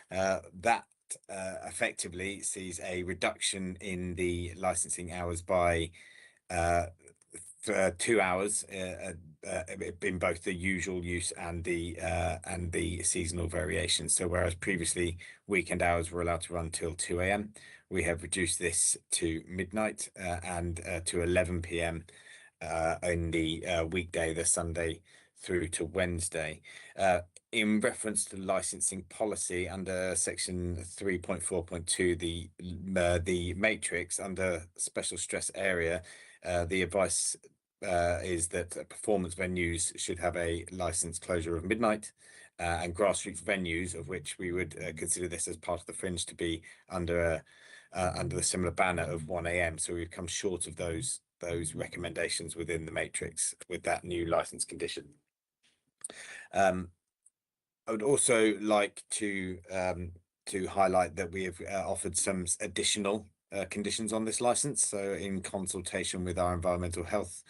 That effectively sees a reduction in the licensing hours by 2 hours in both the usual use and the seasonal variation. So whereas previously weekend hours were allowed to run till 2 a.m, we have reduced this to midnight and to 11 p.m in the weekday, the Sunday through to Wednesday. In reference to licensing policy under section 3.4.2, the matrix under special stress area, the advice is that performance venues should have a license closure of midnight, and grassroots venues, of which we would consider this as part of the fringe, to be under the similar banner of 1 a.m. So we've come short of those recommendations within the matrix with that new license condition. I would also like to highlight that we have offered some additional conditions on this license. So in consultation with our environmental health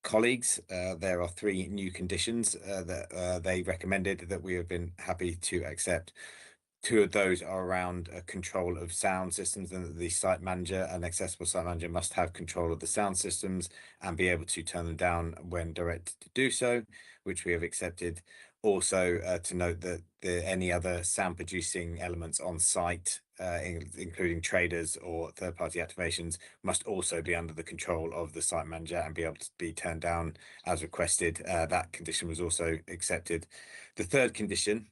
colleagues, there are 3 new conditions that they recommended that we have been happy to accept. Two of those are around control of sound systems, and the site manager, an accessible site manager, must have control of the sound systems and be able to turn them down when directed to do so, which we have accepted. Also, to note that any other sound producing elements on site, including traders or third-party activations, must also be under the control of the site manager and be able to be turned down as requested. That condition was also accepted. The third condition,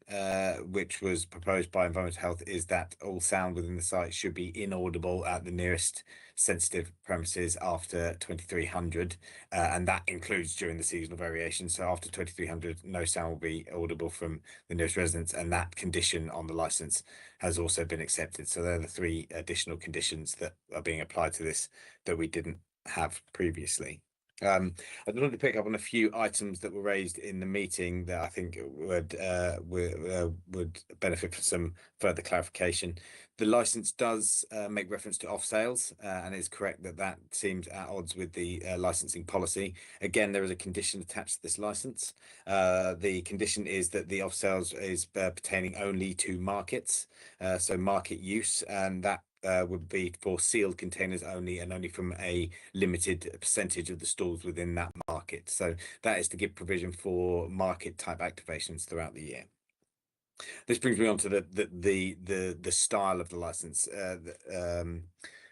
which was proposed by Environmental Health, is that all sound within the site should be inaudible at the nearest sensitive premises after 2300, and that includes during the seasonal variation. So after 2300, no sound will be audible from the nearest residents, and that condition on the license has also been accepted. So they're the three additional conditions that are being applied to this that we didn't have previously. I wanted to pick up on a few items that were raised in the meeting that I think would benefit from some further clarification. The license does make reference to off sales, and it's correct that that seems at odds with the licensing policy. Again, there is a condition attached to this license. The condition is that the off sales is pertaining only to markets, so market use, and that would be for sealed containers only, and only from a limited percentage of the stalls within that market. So that is to give provision for market type activations throughout the year. This brings me on to the style of the license.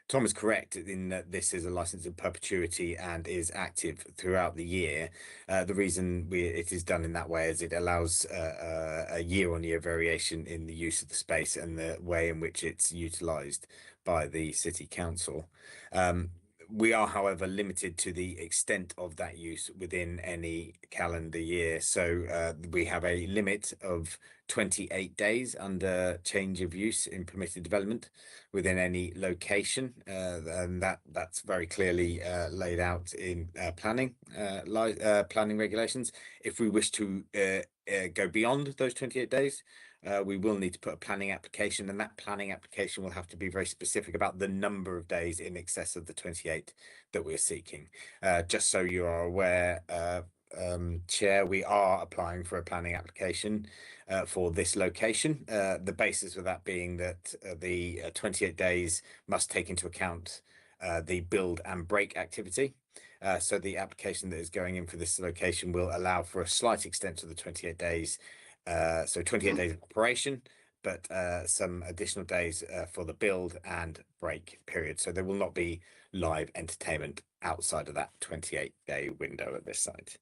Tom is correct in that this is a license in perpetuity and is active throughout the year. The reason it is done in that way is it allows a year-on-year variation in the use of the space and the way in which it's utilised by the City Council. We are, however, limited to the extent of that use within any calendar year. So we have a limit of 28 days under change of use in permitted development within any location, and that's very clearly laid out in planning regulations. If we wish to go beyond those 28 days, we will need to put a planning application, and that planning application will have to be very specific about the number of days in excess of the 28 that we're seeking. Just so you are aware, Chair, we are applying for a planning application for this location. The basis of that being that the 28 days must take into account the build and break activity. So the application that is going in for this location will allow for a slight extent of the 28 days. So 28 days of operation, but some additional days for the build and break period. So there will not be live entertainment outside of that 28-day window at this site.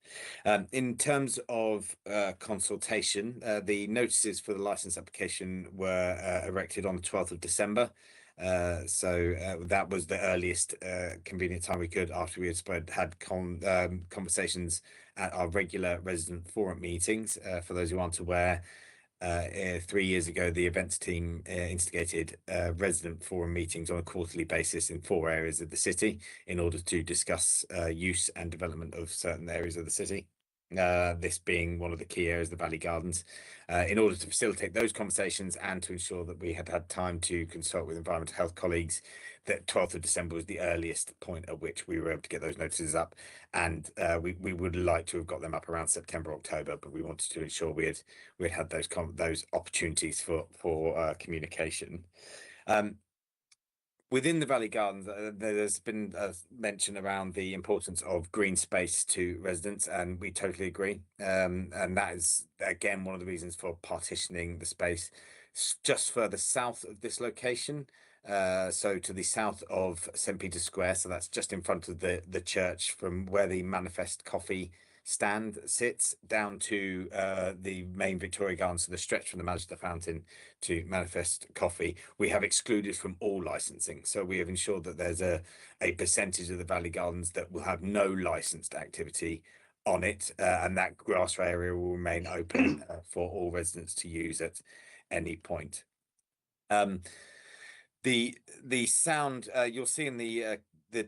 In terms of consultation, the notices for the license application were erected on the 12th of December. So that was the earliest convenient time we could, after we had conversations at our regular resident forum meetings. For those who aren't aware, 3 years ago, the events team instigated resident forum meetings on a quarterly basis in 4 areas of the city in order to discuss use and development of certain areas of the city. This being one of the key areas, the Valley Gardens, in order to facilitate those conversations and to ensure that we had time to consult with environmental health colleagues. That 12th of December was the earliest point at which we were able to get those notices up, and we would like to have got them up around September, October, but we wanted to ensure we had those opportunities for communication. Within the Valley Gardens, there's been a mention around the importance of green space to residents, and we totally agree. And that is, again, one of the reasons for partitioning the space just further south of this location. So to the south of St. Peter's Square, so that's just in front of the church, from where the Manifest Coffee stand sits down to the main Victoria Gardens, so the stretch from the Magister Fountain to Manifest Coffee, we have excluded from all licensing. So we have ensured that there's a percentage of the Valley Gardens that will have no licensed activity on it, and that grass area will remain open for all residents to use at any point. The sound, you'll see in the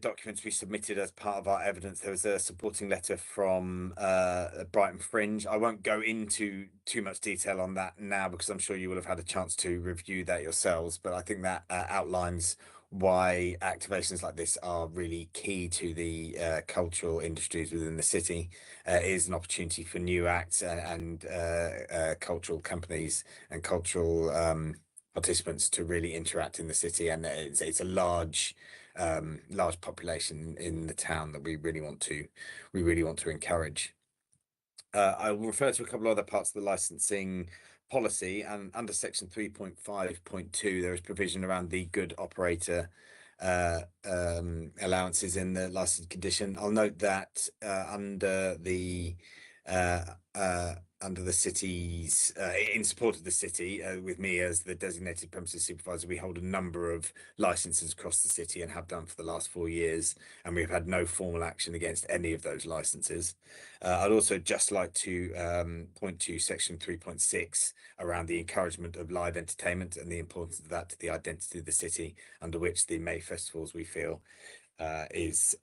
documents we submitted as part of our evidence, there was a supporting letter from Brighton Fringe. I won't go into too much detail on that now, because I'm sure you will have had a chance to review that yourselves, but I think that outlines why activations like this are really key to the cultural industries within the city. It is an opportunity for new acts and cultural companies and cultural participants to really interact in the city, and it's a large population in the town that we really want to encourage. I will refer to a couple of other parts of the licensing policy, and under section 3.5.2 there is provision around the good operator allowances in the license condition. I'll note that under the city's in support of the city, with me as the designated premises supervisor, we hold a number of licenses across the city and have done for the last 4 years, and we've had no formal action against any of those licenses. I'd also just like to point to section 3.6 around the encouragement of live entertainment and the importance of that to the identity of the city, under which the May festivals we feel is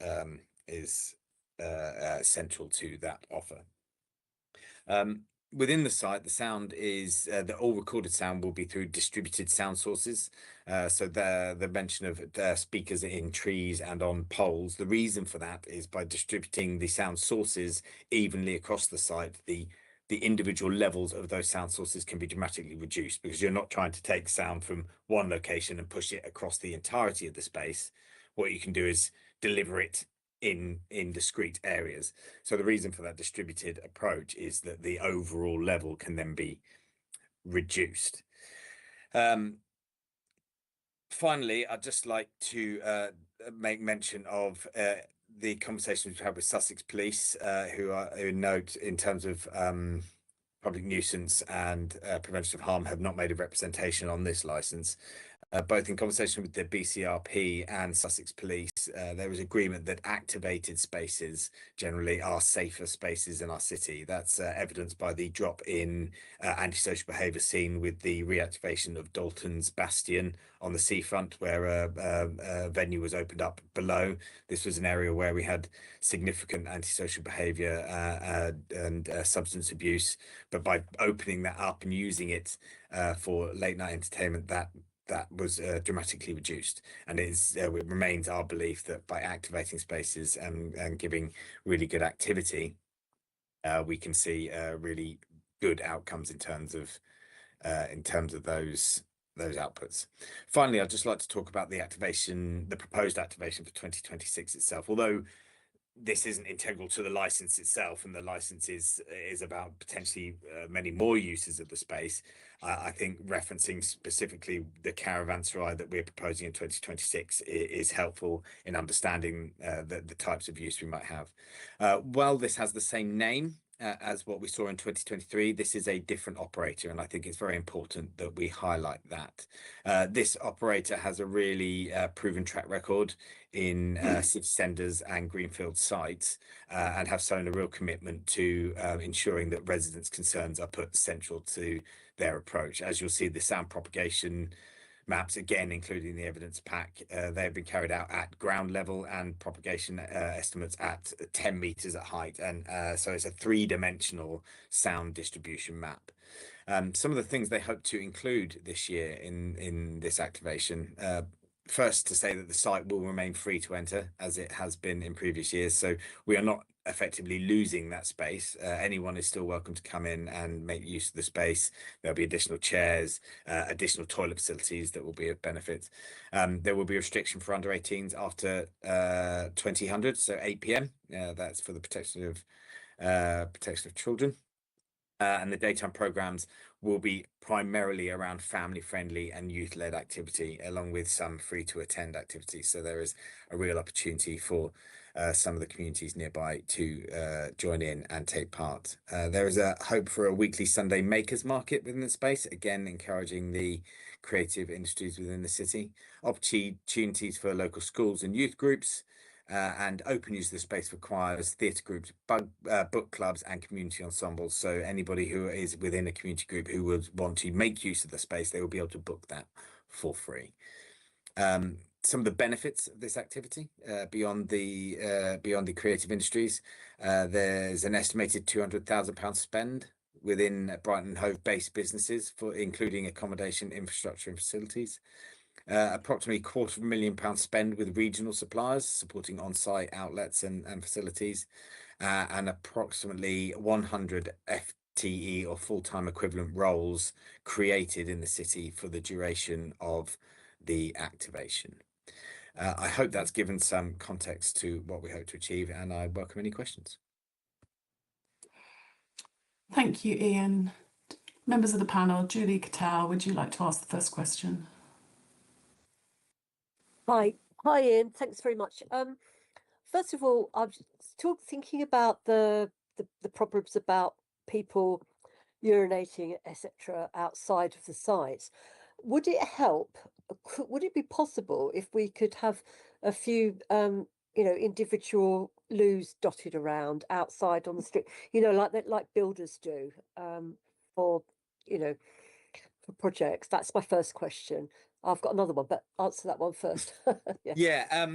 central to that offer. Within the site, the sound is the all recorded sound will be through distributed sound sources. So the mention of speakers in trees and on poles. The reason for that is by distributing the sound sources evenly across the site, the individual levels of those sound sources can be dramatically reduced, because you're not trying to take sound from one location and push it across the entirety of the space. What you can do is deliver it in discrete areas. So the reason for that distributed approach is that the overall level can then be reduced. Finally, I'd just like to make mention of the conversations we've had with Sussex Police, who note in terms of public nuisance and prevention of harm have not made a representation on this licence. Both in conversation with the BCRP and Sussex Police, there is agreement that activated spaces generally are safer spaces in our city. That's evidenced by the drop in antisocial behaviour seen with the reactivation of Dalton's Bastion on the seafront, where a venue was opened up below. This was an area where we had significant antisocial behaviour and substance abuse, but by opening that up and using it for late night entertainment, that was dramatically reduced. And it remains our belief that by activating spaces and giving really good activity, we can see really good outcomes in terms of those outputs. Finally, I'd just like to talk about the proposed activation for 2026 itself. Although this isn't integral to the license itself, and the license is about potentially many more uses of the space, I think referencing specifically the caravanserai that we're proposing in 2026 is helpful in understanding the types of use we might have. While this has the same name as what we saw in 2023, this is a different operator, and I think it's very important that we highlight that. This operator has a really proven track record in city centres and greenfield sites, and have shown a real commitment to ensuring that residents' concerns are put central to their approach. As you'll see, the sound propagation maps, again including the evidence pack, they have been carried out at ground level, and propagation estimates at 10 meters at height, and so it's a 3-dimensional sound distribution map. Some of the things they hope to include this year in this activation: first, to say that the site will remain free to enter as it has been in previous years, so we are not effectively losing that space. Anyone is still welcome to come in and make use of the space. There'll be additional chairs, additional toilet facilities that will be of benefit. There will be a restriction for under 18s after 2000, so 8 p.m. That's for the protection of children. And the daytime programs will be primarily around family-friendly and youth-led activity, along with some free-to-attend activities. So there is a real opportunity for some of the communities nearby to join in and take part. There is a hope for a weekly Sunday makers market within the space, again encouraging the creative industries within the city. Opportunities for local schools and youth groups. And open use of the space requires theatre groups, book clubs and community ensembles. So anybody who is within a community group who would want to make use of the space, they will be able to book that for free. Some of the benefits of this activity beyond the creative industries, there's an estimated £200,000 spend within Brighton and Hove based businesses, for including accommodation, infrastructure and facilities. Approximately £250,000 spend with regional suppliers supporting on-site outlets and facilities, and approximately 100 FTE or full-time equivalent roles created in the city for the duration of the activation. I hope that's given some context to what we hope to achieve, and I welcome any questions.
Thank you, Ian. Members of the panel, Julie Cattell, would you like to ask the first question?
Hi, Ian. Thanks very much. First of all, I'm still thinking about the problems about people urinating, etc., outside of the sites. Would it help? Would it be possible if we could have a few, individual loos dotted around outside on the street? Like builders do, for for projects. That's my first question. I've got another one, but answer that one first.
Yeah.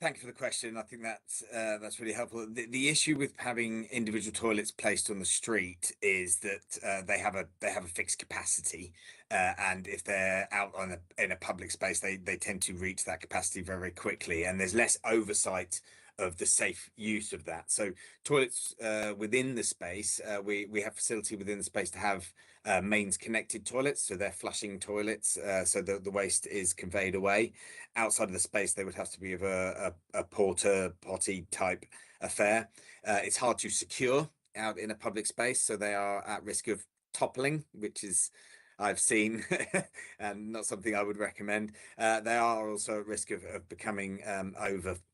Thank you for the question. I think that's really helpful. The issue with having individual toilets placed on the street is that they have a fixed capacity, and if they're out in a public space, they tend to reach that capacity very, very quickly, and there's less oversight of the safe use of that. So toilets within the space, we have facility within the space to have mains connected toilets, so they're flushing toilets, so the waste is conveyed away. Outside of the space, they would have to be of a porta potty type affair. It's hard to secure out in a public space, so they are at risk of toppling, which is I've seen and not something I would recommend. They are also at risk of becoming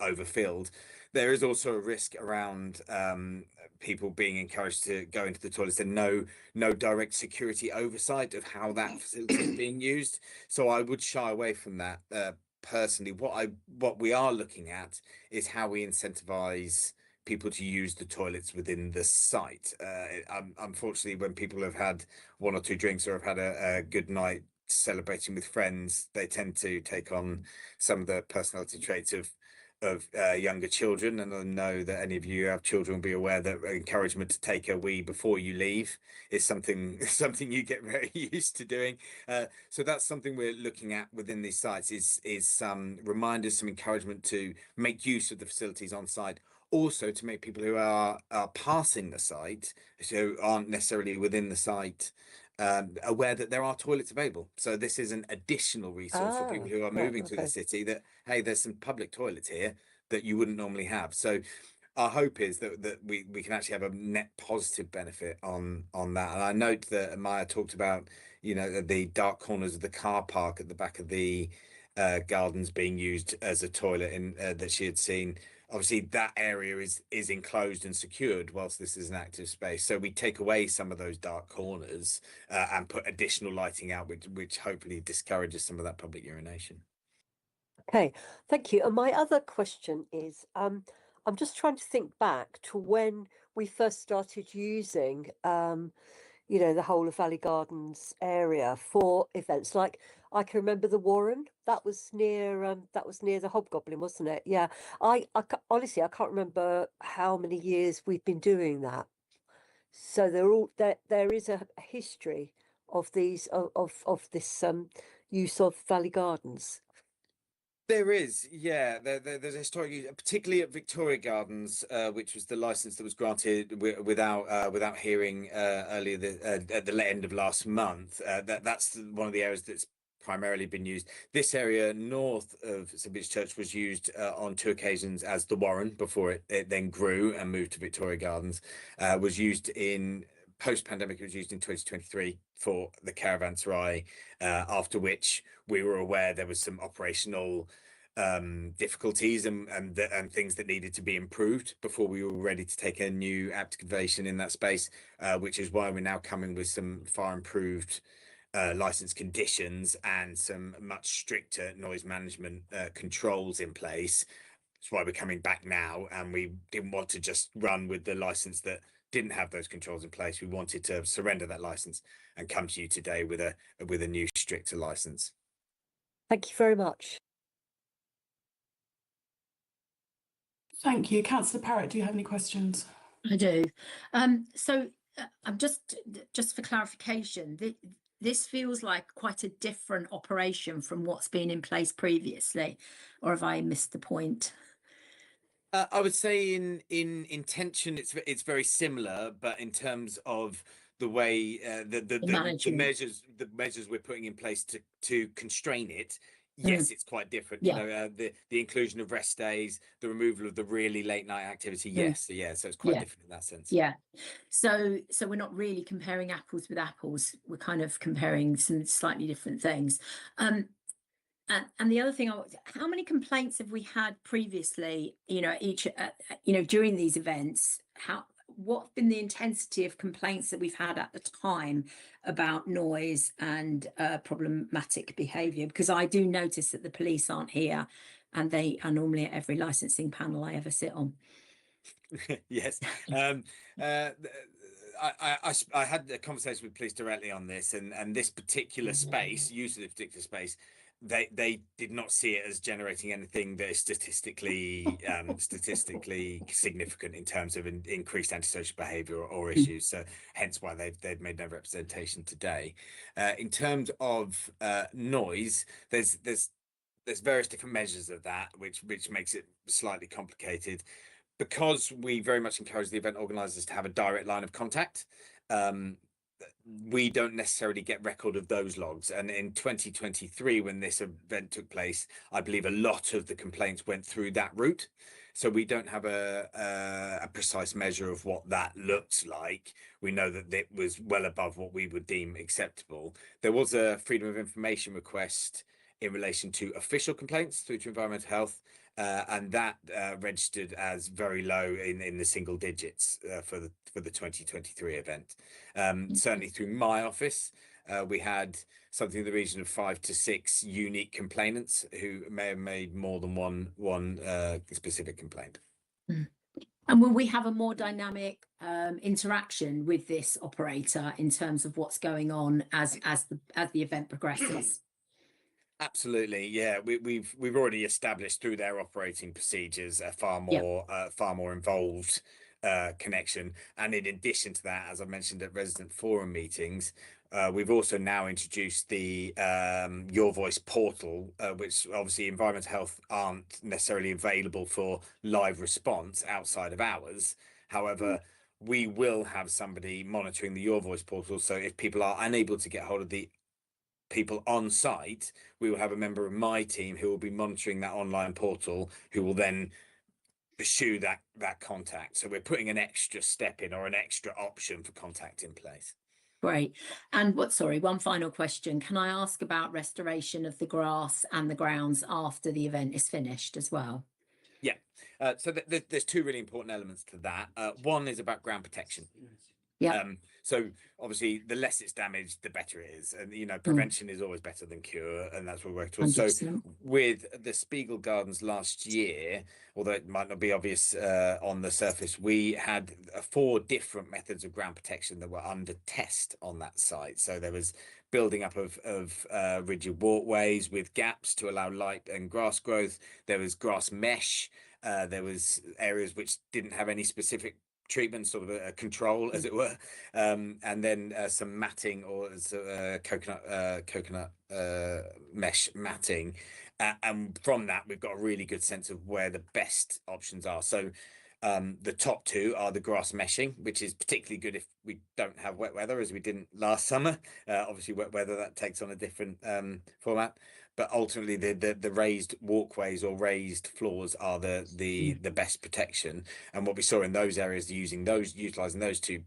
overfilled. There is also a risk around people being encouraged to go into the toilets and no direct security oversight of how that facility is being used. So I would shy away from that personally. What we are looking at is how we incentivize people to use the toilets within the site. Unfortunately, when people have had one or two drinks or have had a good night celebrating with friends, they tend to take on some of the personality traits of younger children. And I know that any of you who have children will be aware that encouragement to take a wee before you leave is something you get very used to doing. So that's something we're looking at within these sites is some reminders, some encouragement to make use of the facilities on site. Also to make people who are passing the site, so aren't necessarily within the site, aware that there are toilets available. So this is an additional resource for people who are moving to the city, that, hey, there's some public toilets here that you wouldn't normally have. So our hope is that we can actually have a net positive benefit on that. And I note that Maya talked about, the dark corners of the car park at the back of the gardens being used as a toilet that she had seen. Obviously, that area is enclosed and secured whilst this is an active space. So we take away some of those dark corners and put additional lighting out, which hopefully discourages some of that public urination.
Okay, thank you. And my other question is, I'm just trying to think back to when we first started using, the whole of Valley Gardens area for events. Like I can remember the Warren. That was near the Hobgoblin, wasn't it? Yeah. Honestly, I can't remember how many years we've been doing that. So there is a history of these of this use of Valley Gardens.
There is, yeah. There's a historic use, particularly at Victoria Gardens, which was the license that was granted without hearing earlier at the end of last month. That's one of the areas that's primarily been used. This area north of St Peter's Church was used on 2 occasions as the Warren before it then grew and moved to Victoria Gardens. Was used in post-pandemic. It was used in 2023 for the caravanserai, after which we were aware there was some operational difficulties and things that needed to be improved before we were ready to take a new activation in that space, which is why we're now coming with some far improved license conditions and some much stricter noise management controls in place. That's why we're coming back now, and we didn't want to just run with the license that didn't have those controls in place. We wanted to surrender that license and come to you today with a new stricter license.
Thank you very much.
Thank you. Councillor Parrott, do you have any questions?
I do. So I'm just for clarification, this feels like quite a different operation from what's been in place previously, or have I missed the point?
I would say in intention, it's very similar, but in terms of the way the measures we're putting in place to constrain it, yes, it's quite different.
Yeah.
You know, the inclusion of rest days, the removal of the really late night activity. Yes, yeah. So it's quite different in that sense.
Yeah. So we're not really comparing apples with apples. We're kind of comparing some slightly different things. And the other thing, how many complaints have we had previously? You know, during these events, what's been the intensity of complaints that we've had at the time about noise and problematic behaviour? Because I do notice that the police aren't here, and they are normally at every licensing panel I ever sit on.
Yes. I had a conversation with police directly on this, and this particular space, use of this particular space, they did not see it as generating anything that is statistically significant in terms of increased antisocial behaviour or issues. So hence why they've made no representation today. In terms of noise, there's various different measures of that, which makes it slightly complicated. Because we very much encourage the event organisers to have a direct line of contact, we don't necessarily get record of those logs. And in 2023, when this event took place, I believe a lot of the complaints went through that route. So we don't have a precise measure of what that looks like. We know that it was well above what we would deem acceptable. There was a freedom of information request in relation to official complaints through to environmental health. And that registered as very low in the single digits for the 2023 event. Certainly through my office, we had something in the region of 5 to 6 unique complainants who may have made more than one specific complaint.
And will we have a more dynamic interaction with this operator in terms of what's going on as the event progresses?
Absolutely, yeah. We've already established through their operating procedures a far more involved connection. And in addition to that, as I mentioned at resident forum meetings, we've also now introduced the Your Voice portal, which obviously environmental health aren't necessarily available for live response outside of hours. However, we will have somebody monitoring the Your Voice portal. So if people are unable to get hold of the people on site, we will have a member of my team who will be monitoring that online portal, who will then pursue that contact. So we're putting an extra step in, or an extra option for contact in place.
Great. And one final question. Can I ask about restoration of the grass and the grounds after the event is finished as well?
Yeah. So there's two really important elements to that. One is about ground protection.
Yeah.
So obviously, the less it's damaged, the better it is, and prevention is always better than cure, and that's what we're working towards. 100%. So with the Spiegel Gardens last year, although it might not be obvious on the surface, we had 4 different methods of ground protection that were under test on that site. So there was building up of rigid walkways with gaps to allow light and grass growth. There was grass mesh. There was areas which didn't have any specific treatment, sort of a control, as it were, and then some matting, or coconut mesh matting, and from that we've got a really good sense of where the best options are. So the top 2 are the grass meshing, which is particularly good if we don't have wet weather, as we didn't last summer. Obviously wet weather, that takes on a different format, but ultimately the raised walkways or raised floors are the best protection. And what we saw in those areas, utilizing those 2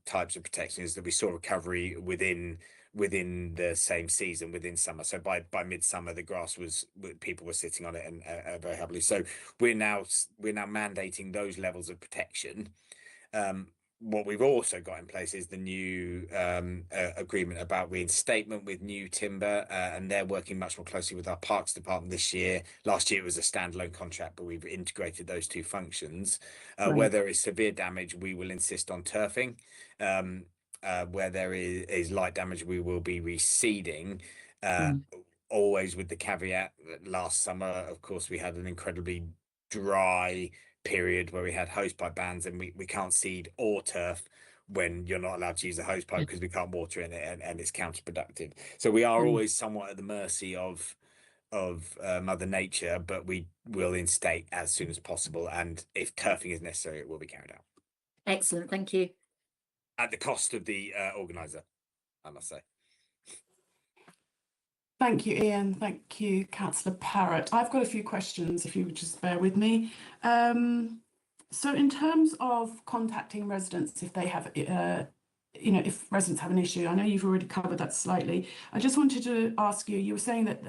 types of protection, is that we saw recovery within the same season, within summer. So by midsummer, the grass people were sitting on it and very happily. So we're now mandating those levels of protection. What we've also got in place is the new agreement about reinstatement with new timber, and they're working much more closely with our parks department this year. Last year it was a standalone contract, but we've integrated those 2 functions. Where there is severe damage, we will insist on turfing. Where there is light damage, we will be reseeding, always with the caveat that last summer, of course, we had an incredibly dry period where we had hosepipe bans, and we can't seed or turf when you're not allowed to use the hosepipe because we can't water in it, and it's counterproductive. So we are always somewhat at the mercy of Mother Nature, but we will instate as soon as possible, and if turfing is necessary, it will be carried out.
Excellent, thank you.
At the cost of the organiser, I must say.
Thank you, Ian. Thank you, Councillor Parrott. I've got a few questions, if you would just bear with me. So in terms of contacting residents if they have, if residents have an issue, I know you've already covered that slightly. I just wanted to ask you, you were saying that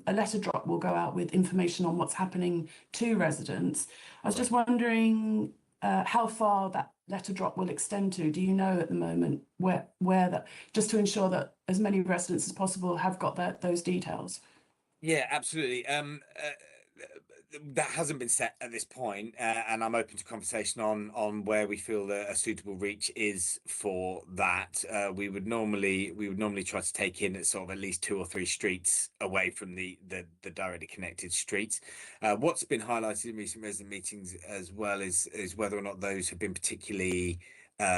a letter drop will go out with information on what's happening to residents. I was just wondering how far that letter drop will extend to. Do you know at the moment where that, just to ensure that as many residents as possible have got those details?
Yeah, absolutely. That hasn't been set at this point, and I'm open to conversation on where we feel that a suitable reach is for that. We would normally try to take in at sort of at least 2 or 3 streets away from the directly connected streets. What's been highlighted in recent resident meetings as well is whether or not those have been particularly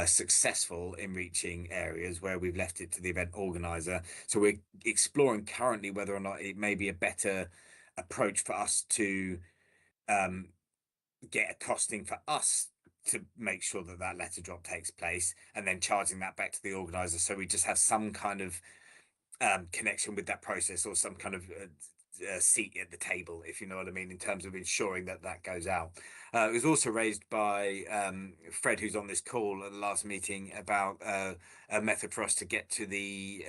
successful in reaching areas where we've left it to the event organizer. So we're exploring currently whether or not it may be a better approach for us to get a costing for us to make sure that that letter drop takes place, and then charging that back to the organizer, so we just have some kind of connection with that process, or some kind of seat at the table, if you know what I mean, in terms of ensuring that that goes out. It was also raised by Fred, who's on this call at the last meeting, about a method for us to get to the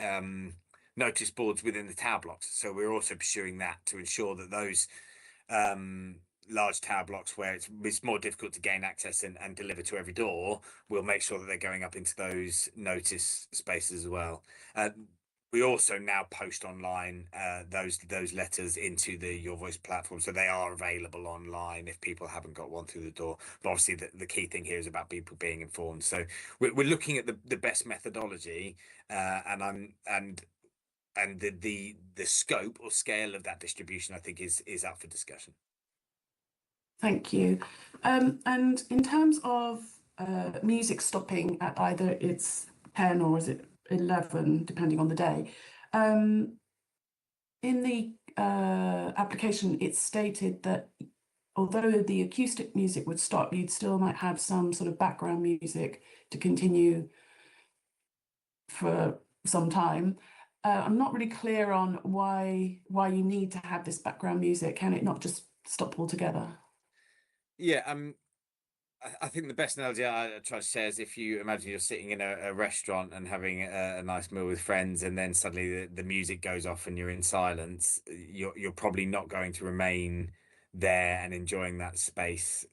notice boards within the tower blocks. So we're also pursuing that to ensure that those large tower blocks where it's more difficult to gain access and deliver to every door, we'll make sure that they're going up into those notice spaces as well. We also now post online those letters into the Your Voice platform, so they are available online if people haven't got one through the door. But obviously the key thing here is about people being informed. So we're looking at the best methodology, and the scope or scale of that distribution, I think, is up for discussion.
Thank you. And in terms of music stopping at either it's 10 or is it 11, depending on the day, in the application, it's stated that although the acoustic music would stop, you'd still might have some sort of background music to continue for some time. I'm not really clear on why you need to have this background music. Can it not just stop altogether?
Yeah, I think the best analogy I try to share is if you imagine you're sitting in a restaurant and having a nice meal with friends, and then suddenly the music goes off and you're in silence. You're probably not going to remain there and enjoying that space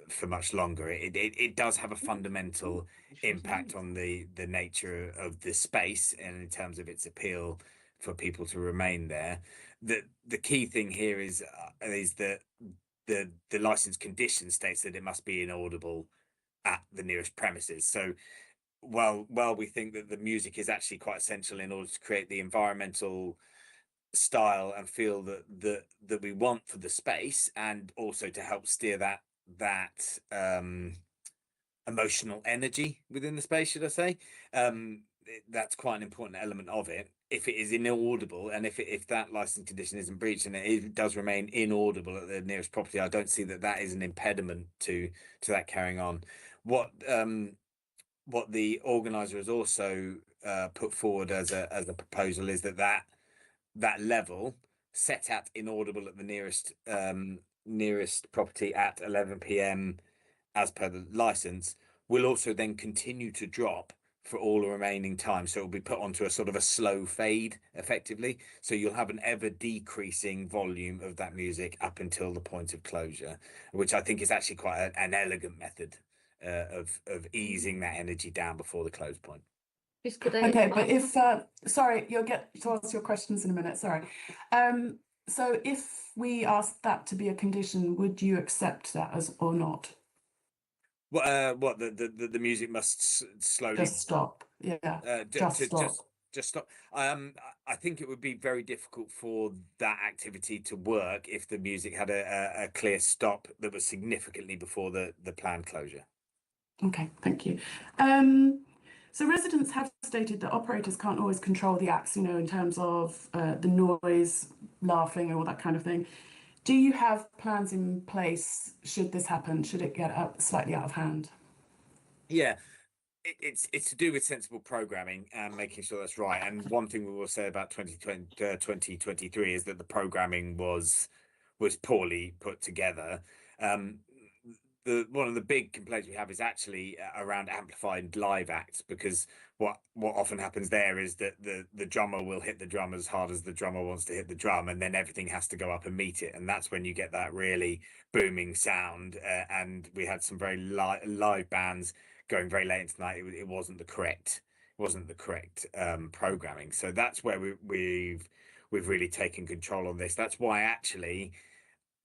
for much longer. It does have a fundamental impact on the nature of the space and in terms of its appeal for people to remain there. The key thing here is that the license condition states that it must be inaudible at the nearest premises. So while we think that the music is actually quite essential in order to create the environmental style and feel that we want for the space, and also to help steer that emotional energy within the space, should I say, that's quite an important element of it. If it is inaudible, and if that license condition isn't breached and it does remain inaudible at the nearest property, I don't see that is an impediment to that carrying on. What the organizer has also put forward as a proposal is that level set at inaudible at the nearest property at 11 p.m. as per the license will also then continue to drop for all the remaining time. So it will be put onto a sort of a slow fade effectively. So you'll have an ever decreasing volume of that music up until the point of closure, which I think is actually quite an elegant method of easing that energy down before the close point.
Okay, but if sorry, you'll get to ask your questions in a minute. Sorry. So if we ask that to be a condition, would you accept that as or not?
What the music must slowly
just stop? Yeah, just stop.
Just stop. I think it would be very difficult for that activity to work if the music had a clear stop that was significantly before the planned closure.
Okay, thank you. So residents have stated that operators can't always control the acts, you know, in terms of the noise, laughing, and all that kind of thing. Do you have plans in place should this happen? Should it get slightly out of hand?
Yeah, it's to do with sensible programming and making sure that's right. And one thing we will say about 2023 is that the programming was poorly put together. One of the big complaints we have is actually around amplified live acts, because what often happens there is that the drummer will hit the drum as hard as the drummer wants to hit the drum, and then everything has to go up and meet it, and that's when you get that really booming sound. And we had some very live bands going very late into the night. It wasn't the correct programming. So that's where we've really taken control on this. That's why actually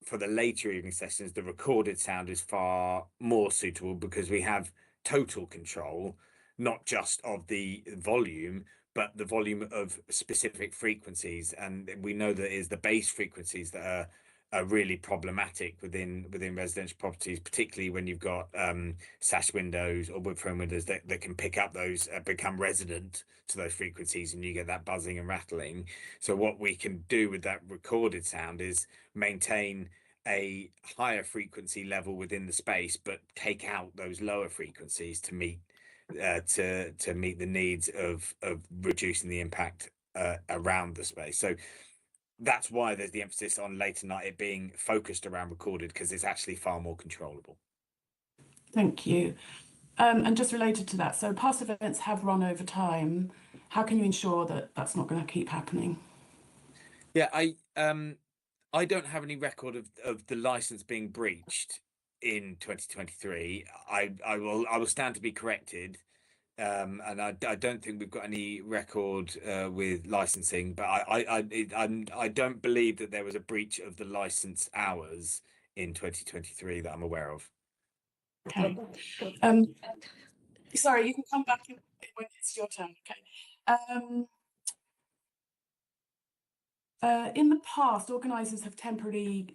for the later evening sessions, the recorded sound is far more suitable, because we have total control, not just of the volume, but the volume of specific frequencies. And we know that it is the bass frequencies that are really problematic within residential properties, particularly when you've got sash windows or wood frame windows that can pick up those, become resident to those frequencies, and you get that buzzing and rattling. So what we can do with that recorded sound is maintain a higher frequency level within the space, but take out those lower frequencies to meet the needs of reducing the impact around the space. So that's why there's the emphasis on later night it being focused around recorded, because it's actually far more controllable. Thank you.
And just related to that, so past events have run over time. How can you ensure that that's not going to keep happening?
Yeah, I don't have any record of the license being breached in 2023. I will stand to be corrected. And I don't think we've got any record with licensing, but I don't believe that there was a breach of the license hours in 2023 that I'm aware of.
Okay. Sorry, you can come back when it's your turn. Okay. In the past, organisers have temporarily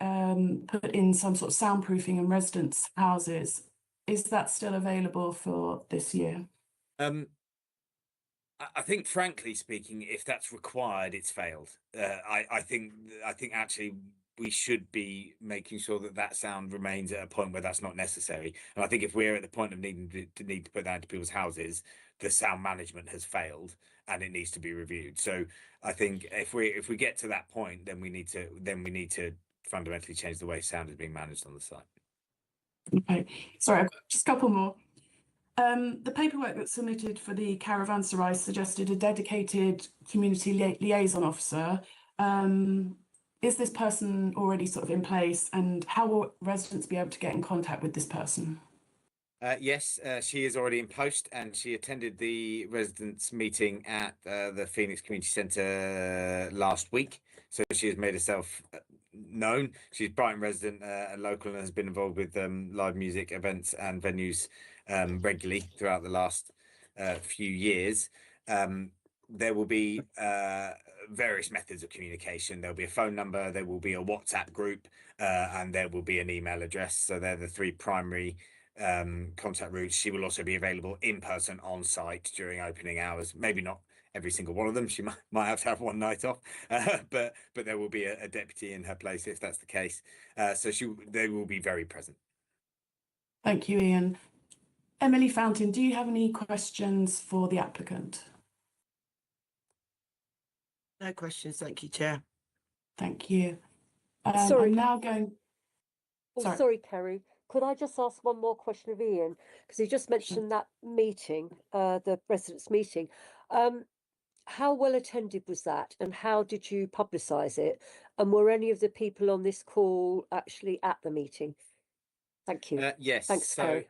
put in some sort of soundproofing in residents' houses. Is that still available for this year?
I think, frankly speaking, if that's required, it's failed. I think actually we should be making sure that sound remains at a point where that's not necessary. And I think if we're at the point of needing to put that into people's houses, the sound management has failed and it needs to be reviewed. So I think if we get to that point, then we need to fundamentally change the way sound is being managed on the site.
Okay, sorry, I've got just a couple more. The paperwork that's submitted for the caravanserai suggested a dedicated community liaison officer. Is this person already sort of in place, and how will residents be able to get in contact with this person?
Yes, she is already in post, and she attended the residents' meeting at the Phoenix Community Centre last week. So she has made herself known. She's Brighton resident and local, and has been involved with live music events and venues regularly throughout the last few years. There will be various methods of communication. There'll be a phone number, there will be a WhatsApp group, and there will be an email address. So they're the three primary contact routes. She will also be available in person on site during opening hours. Maybe not every single one of them. She might have to have one night off, but there will be a deputy in her place if that's the case. So they will be very present.
Thank you, Ian. Emily Fountain, do you have any questions for the applicant?
No questions, thank you, Chair.
Thank you.
Sorry,
I'm now going.
Sorry, Kerry. Could I just ask one more question of Ian? Because he just mentioned that meeting, the residents' meeting. How well attended was that, and how did you publicise it? And were any of the people on this call actually at the meeting? Thank you.
Yes.
Thanks, Kerry.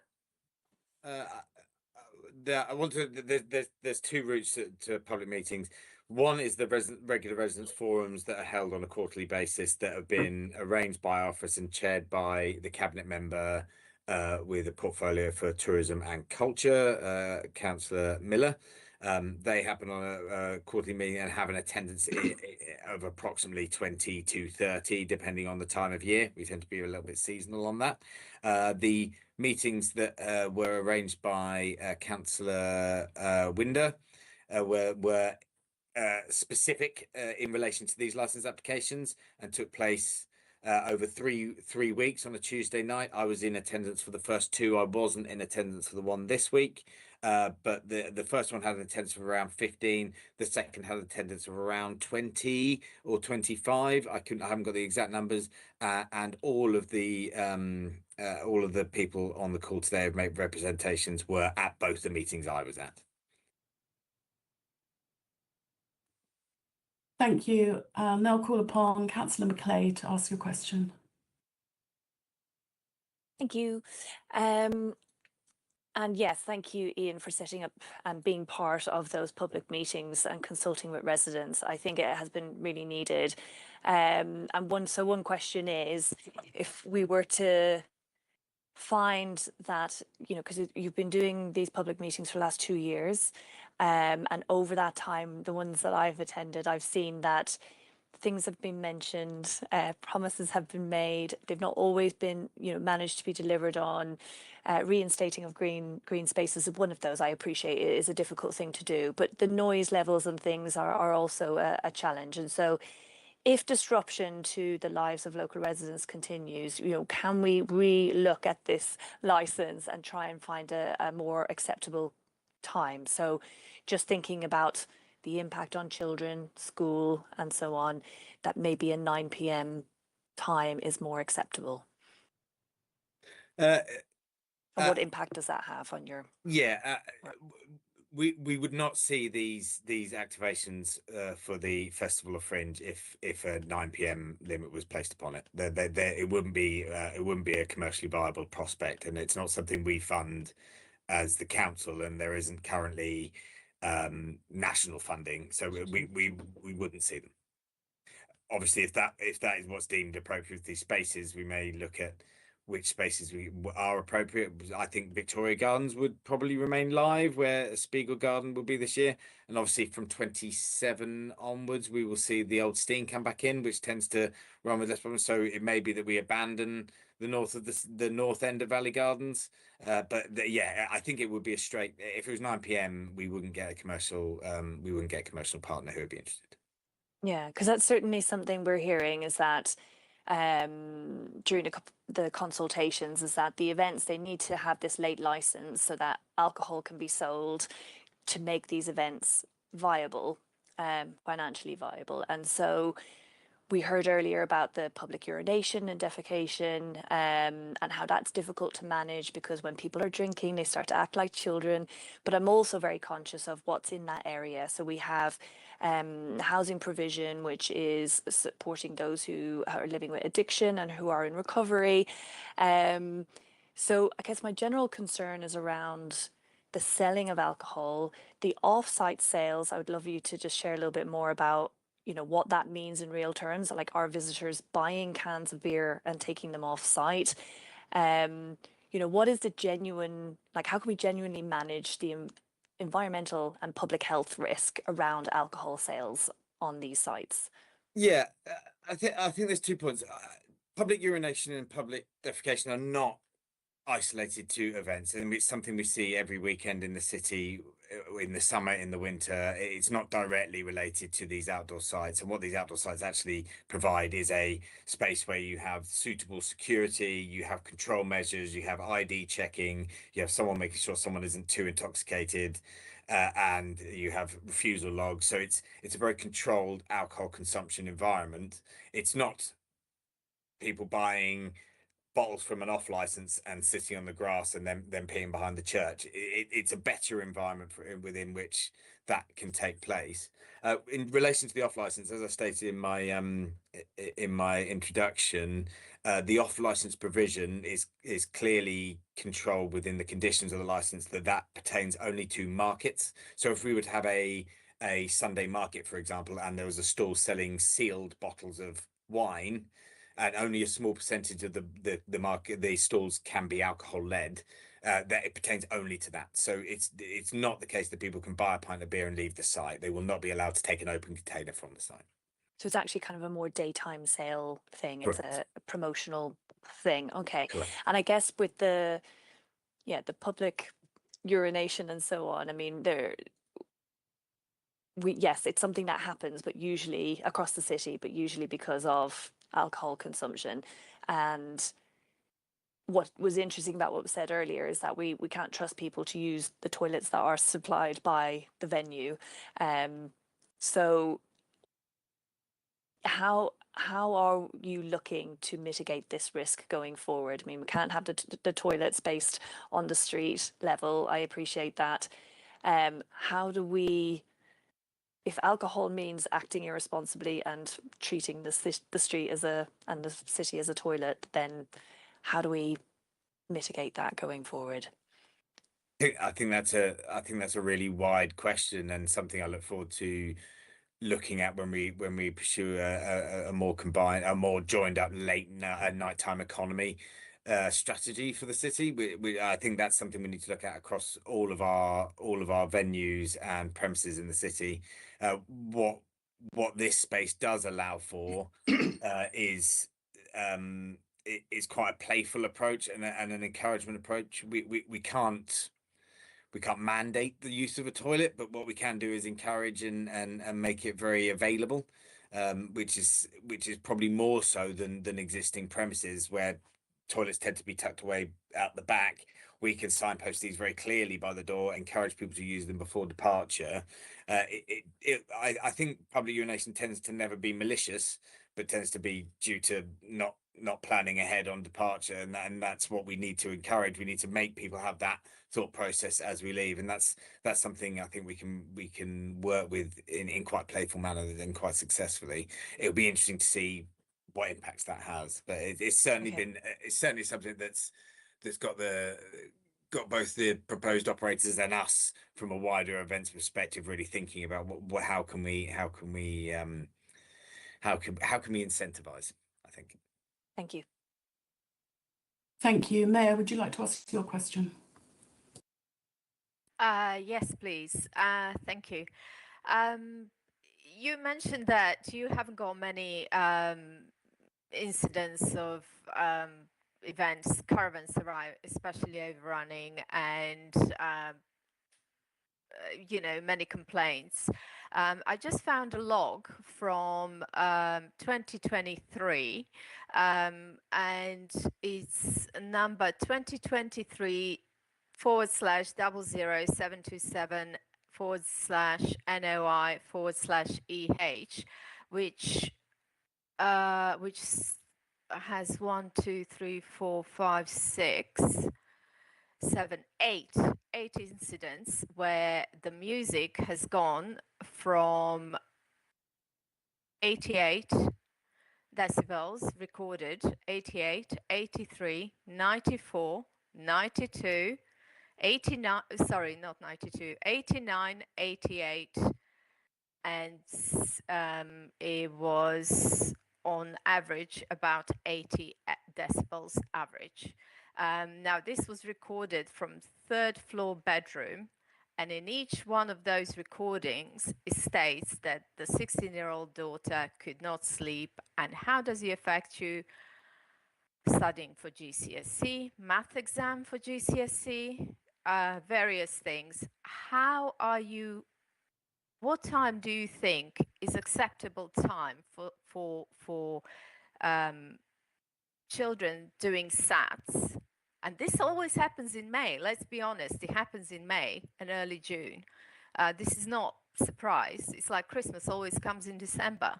There's two routes to public meetings. One is the regular residence forums that are held on a quarterly basis that have been arranged by our office and chaired by the cabinet member with a portfolio for tourism and culture, Councillor Miller. They happen on a quarterly meeting and have an attendance of approximately 20 to 30, depending on the time of year. We tend to be a little bit seasonal on that. The meetings that were arranged by Councillor Winder were specific in relation to these license applications and took place over three weeks. On a Tuesday night, I was in attendance for the first two. I wasn't in attendance for the one this week, but the first one had an attendance of around 15. The second had an attendance of around 20 or 25. I haven't got the exact numbers, and all of the people on the call today have made representations were at both the meetings I was at.
Thank you. I'll now call upon Councillor McClay to ask your question.
Thank you. And yes, thank you, Ian, for setting up and being part of those public meetings and consulting with residents. I think it has been really needed. And one question is, if we were to find that, because you've been doing these public meetings for the last 2 years, and over that time, the ones that I've attended, I've seen that things have been mentioned, promises have been made. They've not always been, managed to be delivered on. Reinstating of green spaces is one of those. I appreciate it is a difficult thing to do, but the noise levels and things are also a challenge. And so, if disruption to the lives of local residents continues, can we re-look at this license and try and find a more acceptable time? So, just thinking about the impact on children, school, and so on, that maybe a 9 p.m. time is more acceptable. And what impact does that have on your?
Yeah, we would not see these activations for the Festival of Fringe if a 9 p.m. limit was placed upon it. It wouldn't be a commercially viable prospect, and it's not something we fund as the council, and there isn't currently national funding, so we wouldn't see them. Obviously, if that is what's deemed appropriate with these spaces, we may look at which spaces are appropriate. I think Victoria Gardens would probably remain live, where Spiegel Garden will be this year. And obviously from 27 onwards, we will see the old Steen come back in, which tends to run with less problems. So it may be that we abandon the north end of Valley Gardens. Yeah, I think it would be a straight, if it was 9 p.m, we wouldn't get a commercial partner who would be interested.
Yeah, because that's certainly something we're hearing, is that during the consultations, is that the events, they need to have this late license so that alcohol can be sold to make these events viable, financially viable. And so we heard earlier about the public urination and defecation, and how that's difficult to manage, because when people are drinking, they start to act like children. But I'm also very conscious of what's in that area. So we have housing provision, which is supporting those who are living with addiction and who are in recovery. So I guess my general concern is around the selling of alcohol, the off-site sales. I would love you to just share a little bit more about what that means in real terms, like our visitors buying cans of beer and taking them off site. What is the genuine, how can we genuinely manage the environmental and public health risk around alcohol sales on these sites?
Yeah, I think there's 2 points. Public urination and public defecation are not isolated to events, and it's something we see every weekend in the city, in the summer, in the winter. It's not directly related to these outdoor sites, and what these outdoor sites actually provide is a space where you have suitable security, you have control measures, you have ID checking, you have someone making sure someone isn't too intoxicated, and you have refusal logs. So it's a very controlled alcohol consumption environment. It's not people buying bottles from an off license and sitting on the grass and then peeing behind the church. It's a better environment within which that can take place. In relation to the off license, as I stated in my introduction, the off license provision is clearly controlled within the conditions of the license, that pertains only to markets. So if we would have a Sunday market, for example, and there was a stall selling sealed bottles of wine, and only a small percentage of the market, the stalls can be alcohol led, that it pertains only to that. So it's not the case that people can buy a pint of beer and leave the site. They will not be allowed to take an open container from the site.
So it's actually kind of a more daytime sale thing.
Correct.
It's a promotional thing. Okay.
Correct.
And I guess with the public urination and so on, I mean, yes, it's something that happens, but usually across the city, but usually because of alcohol consumption. And what was interesting about what was said earlier is that we can't trust people to use the toilets that are supplied by the venue. So how are you looking to mitigate this risk going forward? I mean, we can't have the toilets based on the street level. I appreciate that. How do we, if alcohol means acting irresponsibly and treating the street and the city as a toilet, then how do we mitigate that going forward?
I think that's a really wide question, and something I look forward to looking at when we pursue a more combined, a more joined up nighttime economy strategy for the city. I think that's something we need to look at across all of our venues and premises in the city. What this space does allow for is quite a playful approach and an encouragement approach. We can't mandate the use of a toilet, but what we can do is encourage and make it very available, which is probably more so than existing premises where toilets tend to be tucked away out the back. We can signpost these very clearly by the door, encourage people to use them before departure. I think public urination tends to never be malicious, but tends to be due to not planning ahead on departure, and that's what we need to encourage. We need to make people have that thought process as we leave, and that's something I think we can work with in quite a playful manner and quite successfully. It'll be interesting to see what impacts that has, but it's certainly been it's certainly something that's got both the proposed operators and us from a wider events perspective really thinking about how can we incentivize, I think.
Thank you.
Thank you. Mayor, would you like to ask your question?
Yes, please. Thank you. You mentioned that you haven't got many incidents of events, caravans arrive, especially overrunning, and many complaints. I just found a log from 2023, and it's number 2023/727/NOI/EH, which has 1, 2, 3, 4, 5, 6, 7, 8 incidents where the music has gone from 88 decibels recorded, 88, 83, 94, 92, 89, sorry, not 92, 89, 88, and it was on average about 80 decibels average. Now, this was recorded from third floor bedroom, and in each one of those recordings, it states that the 16-year-old daughter could not sleep. And how does it affect you studying for GCSE, math exam for GCSE, various things? What time do you think is acceptable time for children doing SATs? And this always happens in May. Let's be honest, it happens in May and early June. This is not a surprise. It's like Christmas always comes in December.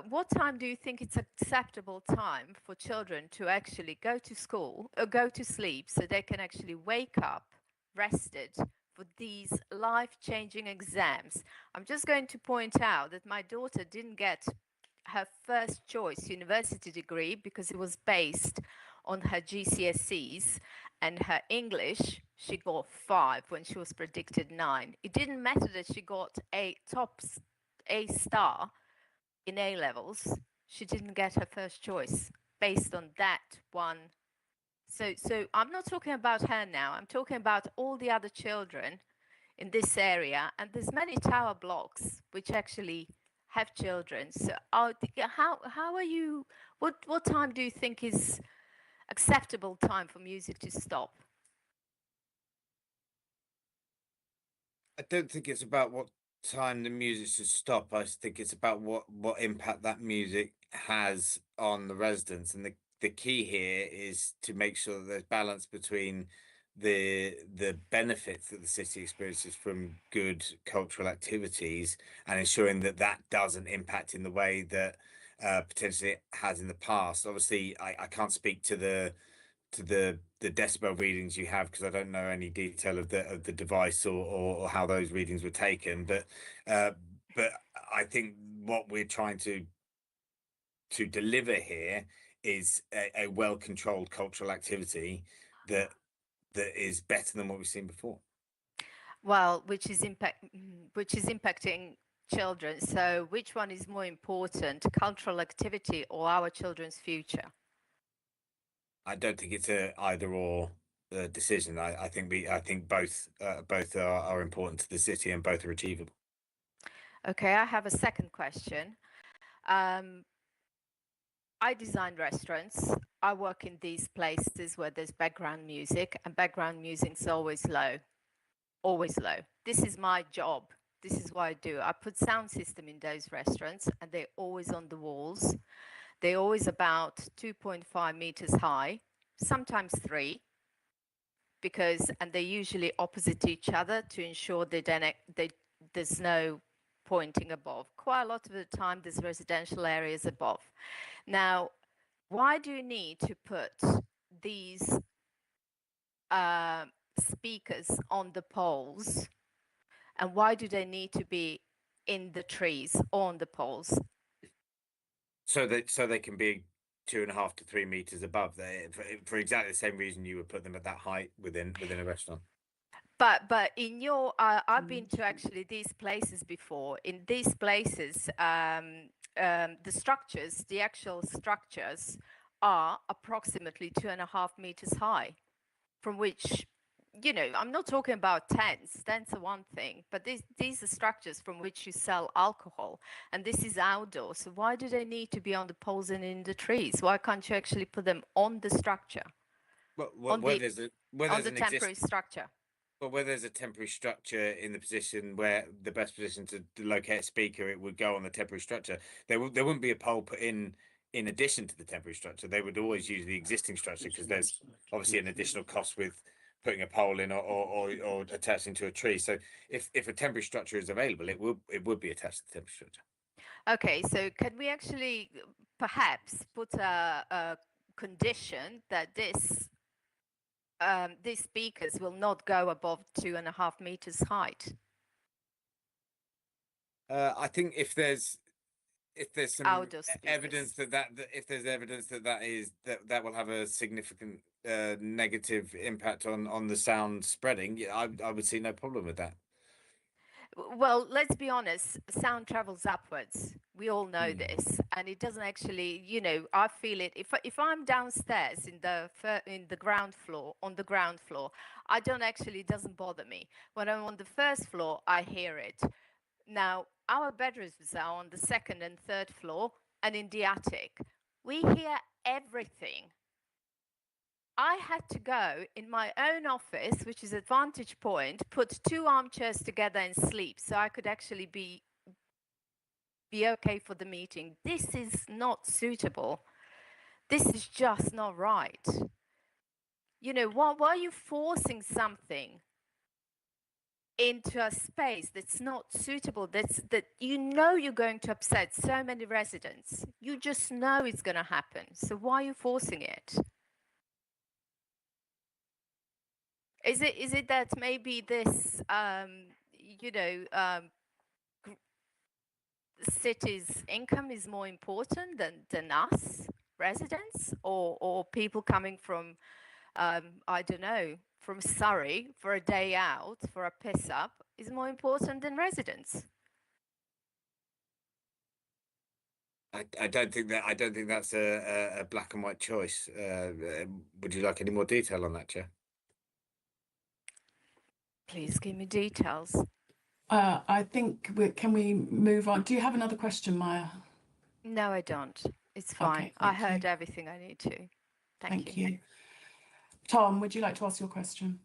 What time do you think it's acceptable time for children to actually go to school or go to sleep so they can actually wake up rested for these life-changing exams? I'm just going to point out that my daughter didn't get her first choice university degree because it was based on her GCSEs, and her English, she got 5 when she was predicted 9. It didn't matter that she got a top A star in A levels. She didn't get her first choice based on that one So I'm not talking about her now. I'm talking about all the other children in this area, and there's many tower blocks which actually have children. So how are you? What time do you think is acceptable time for music to stop?
I don't think it's about what time the music should stop. I think it's about what impact that music has on the residents, and the key here is to make sure that there's balance between the benefits that the city experiences from good cultural activities and ensuring that that doesn't impact in the way that potentially it has in the past. Obviously, I can't speak to the decibel readings you have because I don't know any detail of the device or how those readings were taken. But I think what we're trying to deliver here is a well-controlled cultural activity that is better than what we've seen before.
Well, which is impacting children. So which one is more important, cultural activity or our children's future?
I don't think it's a either or decision. I think both are important to the city and both are achievable.
Okay, I have a second question. I design restaurants. I work in these places where there's background music, and background music's always low. Always low. This is my job. This is what I do. I put sound system in those restaurants, and they're always on the walls. They're always about 2.5 meters high, sometimes 3, and they're usually opposite each other to ensure there's no pointing above. Quite a lot of the time, there's residential areas above. Now, why do you need to put these speakers on the poles, and why do they need to be in the trees or on the poles?
So they can be 2.5 to 3 meters above there for exactly the same reason you would put them at that height within a restaurant.
But in your, I've been to actually these places before. In these places, the structures, the actual structures, are approximately 2.5 meters high, from which, you know, I'm not talking about tents. Tents are one thing, but these are structures from which you sell alcohol, and this is outdoor. So why do they need to be on the poles and in the trees? Why can't you actually put them on the structure?
Well, where there's
the temporary structure.
But where there's a temporary structure in the position where the best position to locate a speaker, it would go on the temporary structure. There wouldn't be a pole put in addition to the temporary structure. They would always use the existing structure because there's obviously an additional cost with putting a pole in or attaching to a tree. So if a temporary structure is available, it would be attached to the temporary structure.
Okay, so can we actually perhaps put a condition that these speakers will not go above 2.5 meters height?
I think if there's some evidence that will have a significant negative impact on the sound spreading, yeah, I would see no problem with that.
Well, let's be honest, sound travels upwards. We all know this, and it doesn't actually, you know, I feel it. If I'm downstairs in the ground floor, on the ground floor, I don't actually, it doesn't bother me. When I'm on the first floor, I hear it. Now, our bedrooms are on the second and third floor and in the attic. We hear everything. I had to go in my own office, which is a vantage point, put 2 armchairs together and sleep so I could actually be okay for the meeting. This is not suitable. This is just not right. You know, why are you forcing something into a space that's not suitable, that you know you're going to upset so many residents? You just know it's going to happen. So why are you forcing it? Is it that maybe this, you know, city's income is more important than us residents, or people coming from, I don't know, from Surrey for a day out, for a piss up, is more important than residents?
I don't think that's a black and white choice. Would you like any more detail on that, Chair?
Please give me details.
I think can we move on? Do you have another question, Maya?
No, I don't. It's fine.
Okay,
I
thank
heard
you.
everything I need to.
Thank you. Tom, would you like to ask your question?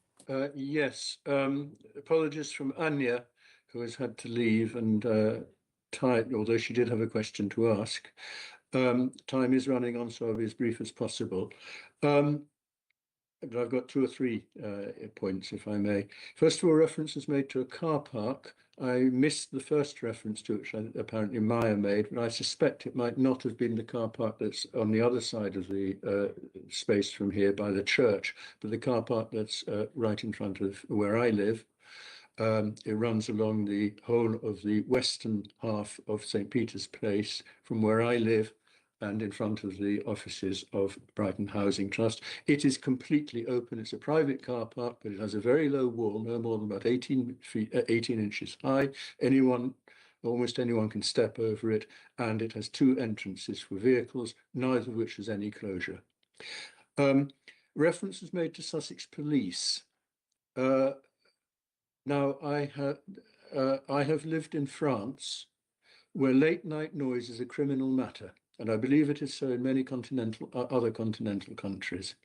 Yes. Apologies from Anya, who has had to leave, and although she did have a question to ask. Time is running on, so I'll be as brief as possible. But I've got two or three points, if I may. First of all, reference is made to a car park. I missed the first reference to it, which apparently Maya made, but I suspect it might not have been the car park that's on the other side of the space from here by the church, but the car park that's right in front of where I live. It runs along the whole of the western half of St. Peter's Place from where I live and in front of the offices of Brighton Housing Trust. It is completely open. It's a private car park, but it has a very low wall, no more than about 18 inches high. Almost anyone can step over it, and it has two entrances for vehicles, neither of which has any closure. Reference was made to Sussex Police. Now, I have lived in France, where late night noise is a criminal matter, and I believe it is so in many other continental countries.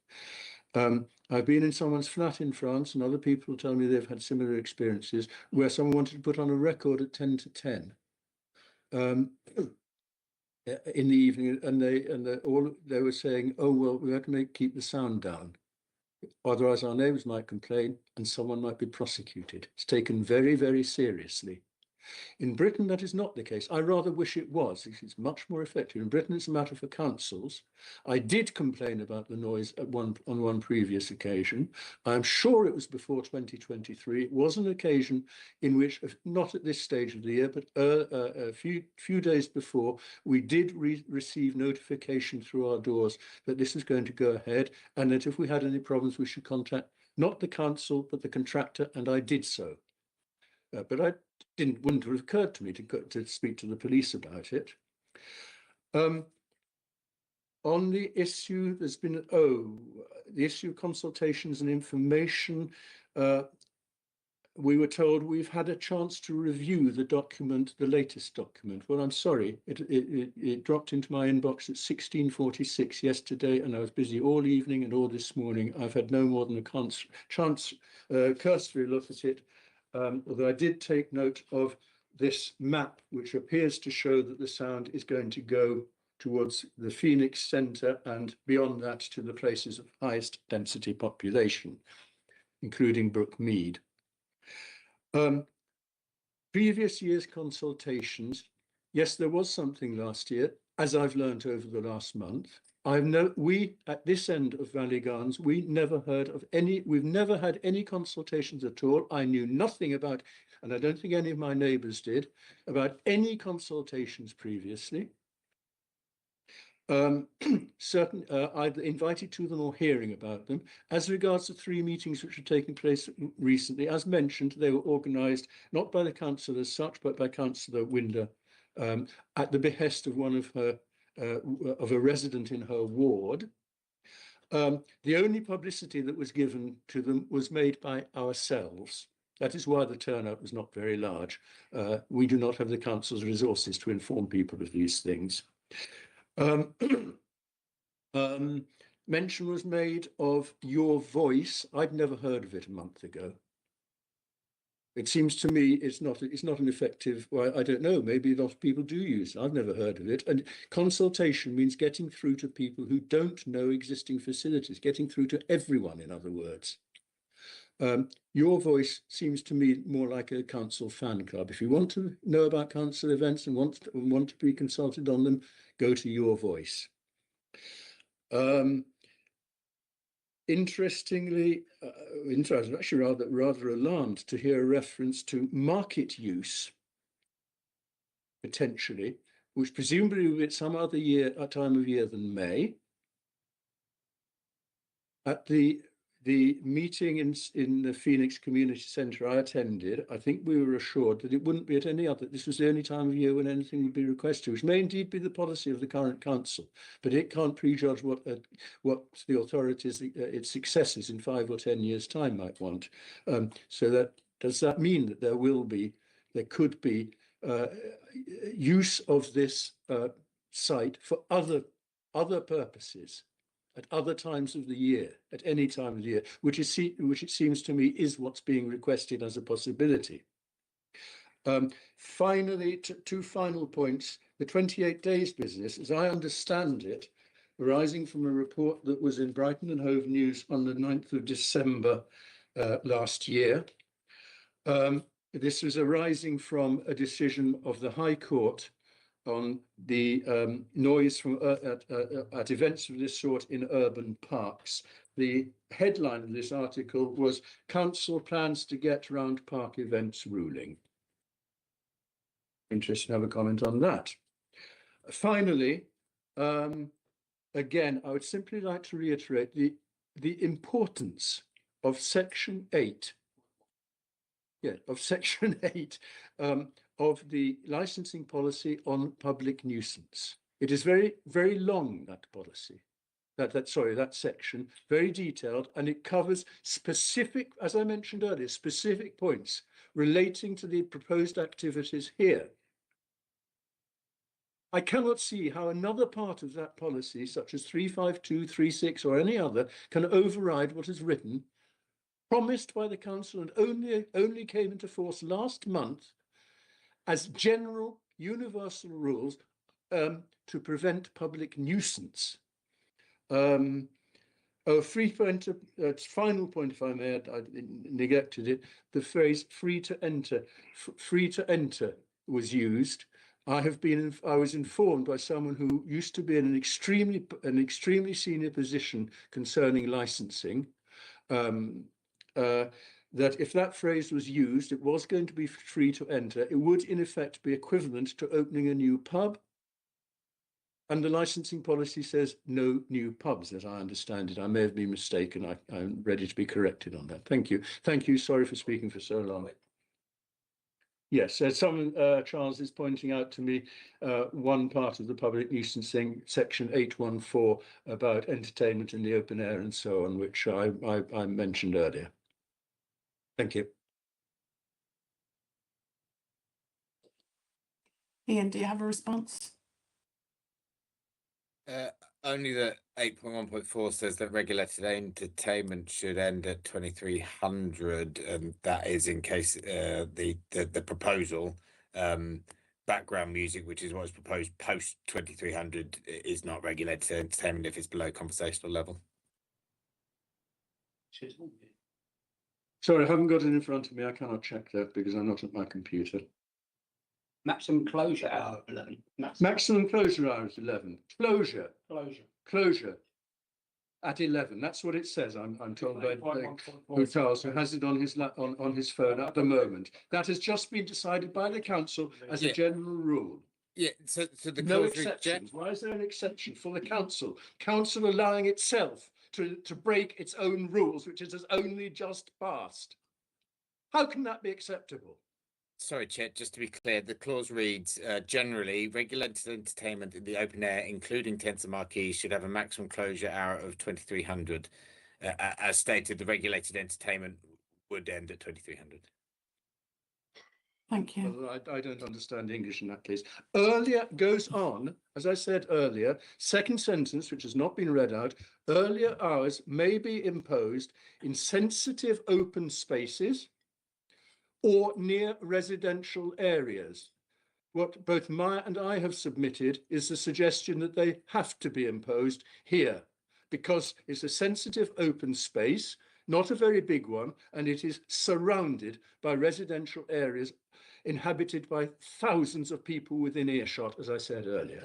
I've been in someone's flat in France, and other people tell me they've had similar experiences where someone wanted to put on a record at 10 to 10 in the evening, and they were saying, "Oh well, we have to keep the sound down. Otherwise, our neighbours might complain and someone might be prosecuted." It's taken very, very seriously. In Britain, that is not the case. I rather wish it was. It's much more effective. In Britain, it's a matter for councils. I did complain about the noise on one previous occasion. I'm sure it was before 2023. It was an occasion in which, not at this stage of the year, but a few days before, we did receive notification through our doors that this was going to go ahead, and that if we had any problems, we should contact not the council, but the contractor, and I did so. But wouldn't have occurred to me to speak to the police about it. On the issue, there's been the issue of consultations and information. We were told we've had a chance to review the document, the latest document. Well, I'm sorry, it dropped into my inbox at 16:46 yesterday, and I was busy all evening and all this morning. I've had no more than a cursory look at it. Although I did take note of this map, which appears to show that the sound is going to go towards the Phoenix Centre and beyond that to the places of highest density population, including Brookmead. Previous year's consultations, yes, there was something last year, as I've learned over the last month. We at this end of Valley Gardens, we've never had any consultations at all. I knew nothing about, and I don't think any of my neighbours did, about any consultations previously. Either invited to them or hearing about them. As regards the 3 meetings which have taken place recently, as mentioned, they were organised not by the council as such, but by Councillor Winder at the behest of one of her of a resident in her ward. The only publicity that was given to them was made by ourselves. That is why the turnout was not very large. We do not have the council's resources to inform people of these things. Mention was made of Your Voice. I'd never heard of it a month ago. It seems to me it's not an effective, well, I don't know, maybe a lot of people do use it. I've never heard of it. And consultation means getting through to people who don't know existing facilities, getting through to everyone, in other words. Your Voice seems to me more like a council fan club. If you want to know about council events and want to be consulted on them, go to Your Voice. Interestingly, I'm actually rather alarmed to hear a reference to market use, potentially, which presumably will be at some other time of year than May. At the the meeting in the Phoenix Community Centre I attended, I think we were assured that it wouldn't be at any other, this was the only time of year when anything would be requested, which may indeed be the policy of the current council, but it can't prejudge what the authorities, its successors in 5 or 10 years' time might want. So that does that mean that there could be use of this site for other purposes at other times of the year, at any time of the year, which it seems to me is what's being requested as a possibility. Finally, two final points. The 28 days business, as I understand it, arising from a report that was in Brighton and Hove News on the 9th of December last year. This was arising from a decision of the High Court on the noise from at events of this sort in urban parks. The headline of this article was "Council plans to get round park events ruling." Interested to have a comment on that. Finally, again, I would simply like to reiterate the importance of Section 8. Yeah, of Section 8 of the licensing policy on public nuisance. It is very, very long, that policy, that section, very detailed, and it covers specific, as I mentioned earlier, specific points relating to the proposed activities here. I cannot see how another part of that policy, such as 352, 36, or any other, can override what is written, promised by the council, and only came into force last month as general universal rules to prevent public nuisance. Final point, if I may, I neglected it, the phrase free to enter was used. I was informed by someone who used to be in an extremely senior position concerning licensing, that if that phrase was used, it was going to be free to enter. It would, in effect, be equivalent to opening a new pub. And the licensing policy says no new pubs, as I understand it. I may have been mistaken. I'm ready to be corrected on that. Thank you. Thank you. Sorry for speaking for so long. Yes, Charles is pointing out to me one part of the public nuisance thing, Section 814, about entertainment in the open air and so on, which I mentioned earlier. Thank you.
Ian, do you have a response?
Only that 8.1.4 says that regulated entertainment should end at 2300, and that is in case the proposal background music, which is what is proposed post 2300, is not regulated entertainment if it's below conversational level.
Sorry, I haven't got it in front of me. I cannot check that because I'm not at my computer.
Maximum closure hour 11.
Maximum closure hour is 11. Closure at 11. That's what it says. I'm told by Charles, who has it on his phone at the moment. That has just been decided by the council as a general rule.
Yeah. So the
no exceptions. Why is there an exception for the council? Council allowing itself to break its own rules, which it has only just passed. How can that be acceptable?
Sorry, Chair, just to be clear, the clause reads, generally, regulated entertainment in the open air, including tents and marquees, should have a maximum closure hour of 2300. As stated, the regulated entertainment would end at 2300.
Thank you.
Well, I don't understand English in that case. Earlier goes on, as I said earlier, second sentence, which has not been read out, earlier hours may be imposed in sensitive open spaces or near residential areas. What both Maya and I have submitted is the suggestion that they have to be imposed here because it's a sensitive open space, not a very big one, and it is surrounded by residential areas inhabited by thousands of people within earshot, as I said earlier.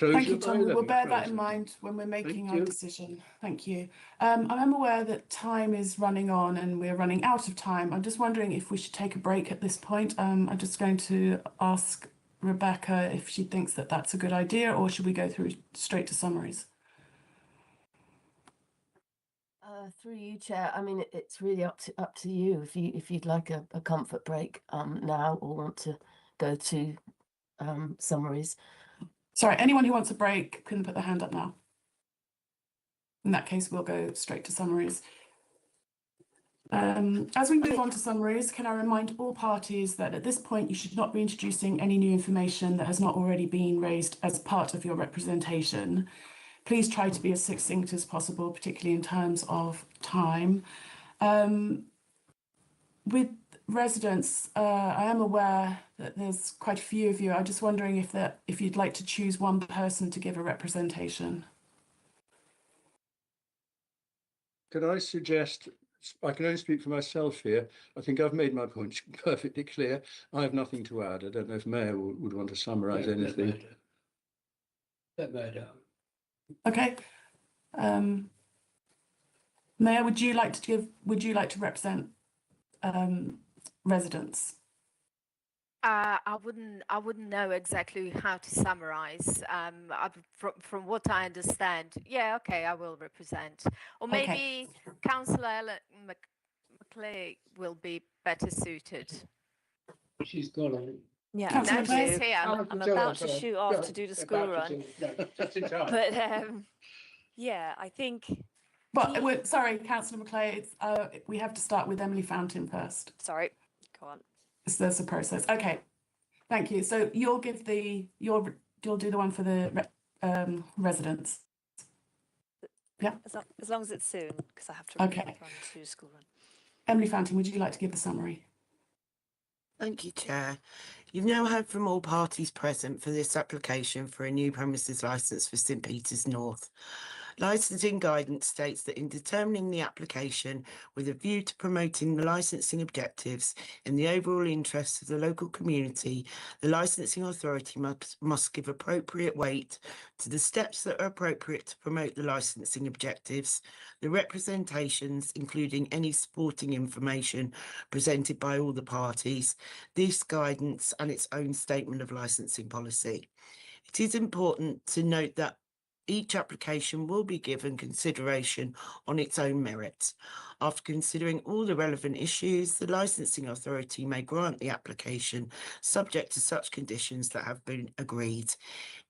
Thank you, Tom. We'll bear that in mind when we're making our decision. Thank you. I'm aware that time is running on and we're running out of time. I'm just wondering if we should take a break at this point. I'm just going to ask Rebecca if she thinks that that's a good idea, or should we go through straight to summaries?
Through you, Chair. I mean, it's really up to you if you'd like a comfort break now or want to go to summaries.
Sorry, anyone who wants a break can put their hand up now. In that case, we'll go straight to summaries. As we move on to summaries, can I remind all parties that at this point you should not be introducing any new information that has not already been raised as part of your representation. Please try to be as succinct as possible, particularly in terms of time. With residents, I am aware that there's quite a few of you. I'm just wondering if you'd like to choose one person to give a representation.
Could I suggest, I can only speak for myself here. I think I've made my point perfectly clear. I have nothing to add. I don't know if Mayor would want to summarise anything.
Okay. Mayor, would you like to represent residents?
I wouldn't know exactly how to summarize. From what I understand, yeah, okay, I will represent. Or maybe Councillor McClay will be better suited.
She's gone.
Yeah,
Councillor
No, she's here.
I'm about to shoot off to do the school run. But yeah, I think.
But sorry, Councillor McClay, it's, we have to start with Emily Fountain first.
Sorry, go on.
There's a process. Okay, thank you. So you'll give you'll do the one for the residents. Yeah.
As long as it's soon, because I have to run to school run.
Emily Fountain, would you like to give the summary?
Thank you, Chair. You've now heard from all parties present for this application for a new premises licence for St Peter's North. Licensing guidance states that in determining the application with a view to promoting the licensing objectives in the overall interests of the local community, the licensing authority must give appropriate weight to the steps that are appropriate to promote the licensing objectives, the representations, including any supporting information presented by all the parties, this guidance and its own statement of licensing policy. It is important to note that each application will be given consideration on its own merits. After considering all the relevant issues, the licensing authority may grant the application subject to such conditions that have been agreed.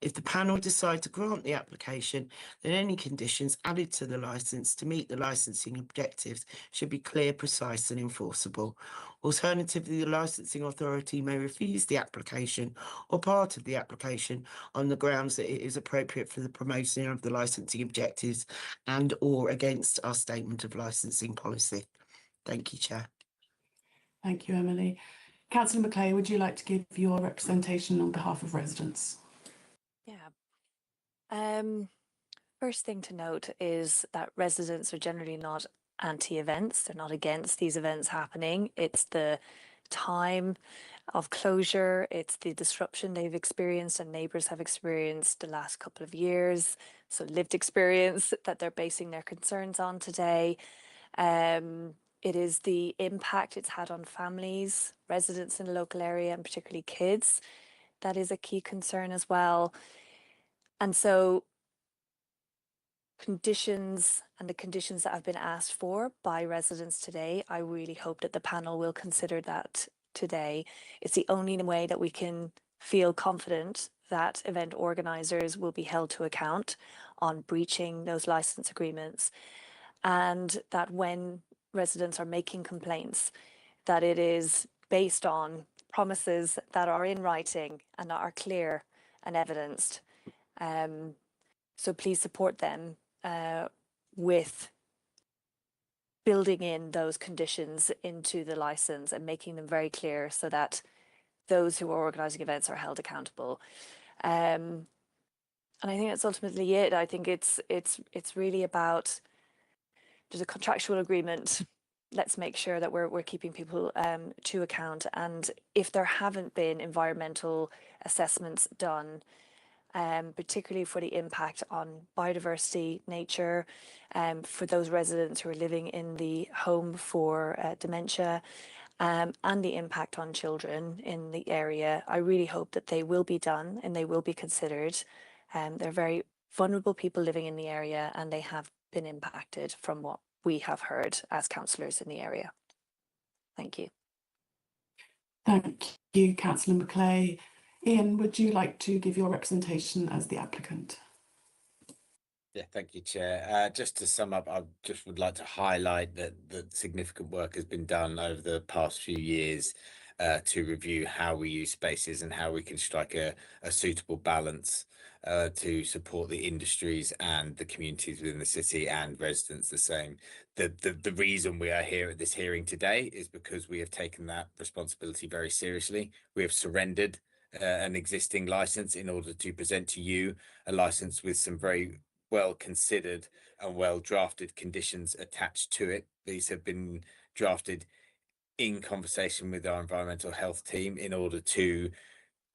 If the panel decide to grant the application, then any conditions added to the licence to meet the licensing objectives should be clear, precise and enforceable. Alternatively, the licensing authority may refuse the application or part of the application on the grounds that it is appropriate for the promotion of the licensing objectives and or against our statement of licensing policy. Thank you, Chair.
Thank you, Emily. Councillor McClay, would you like to give your representation on behalf of residents?
Yeah. First thing to note is that residents are generally not anti-events. They're not against these events happening. It's the time of closure. It's the disruption they've experienced and neighbours have experienced the last couple of years. So lived experience that they're basing their concerns on today. It is the impact it's had on families, residents in the local area, and particularly kids. That is a key concern as well. And so conditions and the conditions that have been asked for by residents today, I really hope that the panel will consider that today. It's the only way that we can feel confident that event organisers will be held to account on breaching those licence agreements, and that when residents are making complaints, that it is based on promises that are in writing and that are clear and evidenced. So please support them with building in those conditions into the license and making them very clear so that those who are organising events are held accountable. And I think that's ultimately it. I think it's really about, there's a contractual agreement. Let's make sure that we're keeping people to account. And if there haven't been environmental assessments done, particularly for the impact on biodiversity, nature, for those residents who are living in the home for dementia, and the impact on children in the area, I really hope that they will be done and they will be considered. They're very vulnerable people living in the area and they have been impacted from what we have heard as councillors in the area. Thank you.
Thank you, Councillor Maclay. Ian, would you like to give your representation as the applicant?
Yeah, thank you, Chair. Just to sum up, I just would like to highlight that significant work has been done over the past few years to review how we use spaces and how we can strike a suitable balance to support the industries and the communities within the city and residents the same. The reason we are here at this hearing today is because we have taken that responsibility very seriously. We have surrendered an existing license in order to present to you a license with some very well considered and well drafted conditions attached to it. These have been drafted in conversation with our environmental health team in order to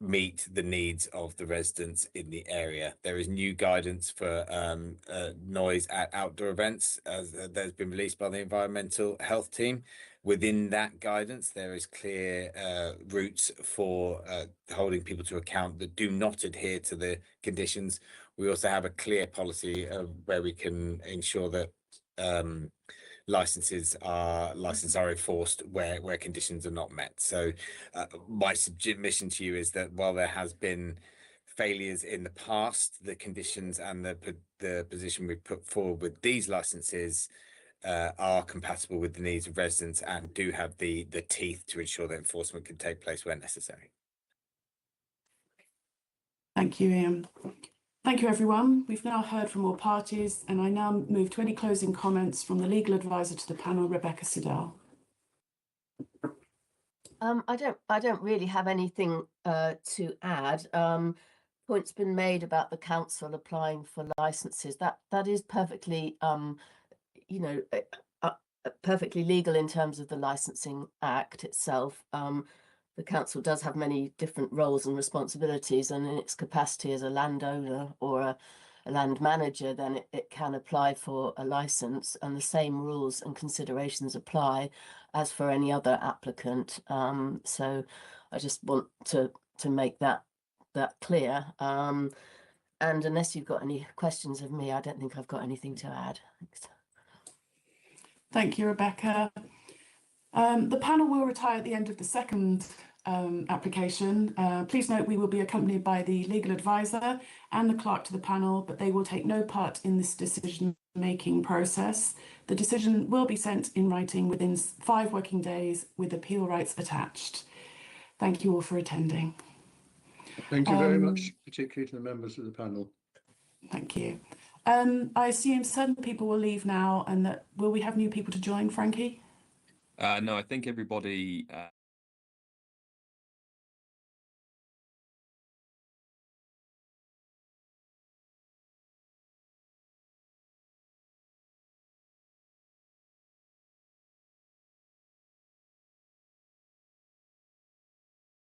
meet the needs of the residents in the area. There is new guidance for noise at outdoor events as that has been released by the environmental health team. Within that guidance, there is clear routes for holding people to account that do not adhere to the conditions. We also have a clear policy where we can ensure that licenses are enforced where conditions are not met. So my submission to you is that while there has been failures in the past, the conditions and the position we put forward with these licenses are compatible with the needs of residents and do have the teeth to ensure that enforcement can take place where necessary.
Thank you, Ian. Thank you, everyone. We've now heard from all parties, and I now move to any closing comments from the legal advisor to the panel, Rebecca Siddell.
I don't really have anything to add. Point's been made about the council applying for licenses. That is perfectly perfectly legal in terms of the Licensing Act itself. The council does have many different roles and responsibilities, and in its capacity as a landowner or a land manager, then it can apply for a license, and the same rules and considerations apply as for any other applicant. So I just want to make that clear. And unless you've got any questions of me, I don't think I've got anything to add. Thanks.
Thank you, Rebecca. The panel will retire at the end of the second application. Please note we will be accompanied by the legal advisor and the clerk to the panel, but they will take no part in this decision-making process. The decision will be sent in writing within 5 working days with appeal rights attached. Thank you all for attending.
Thank you very much, particularly to the members of the panel.
Thank you. I assume certain people will leave now, and that will we have new people to join, Frankie?
No, I think everybody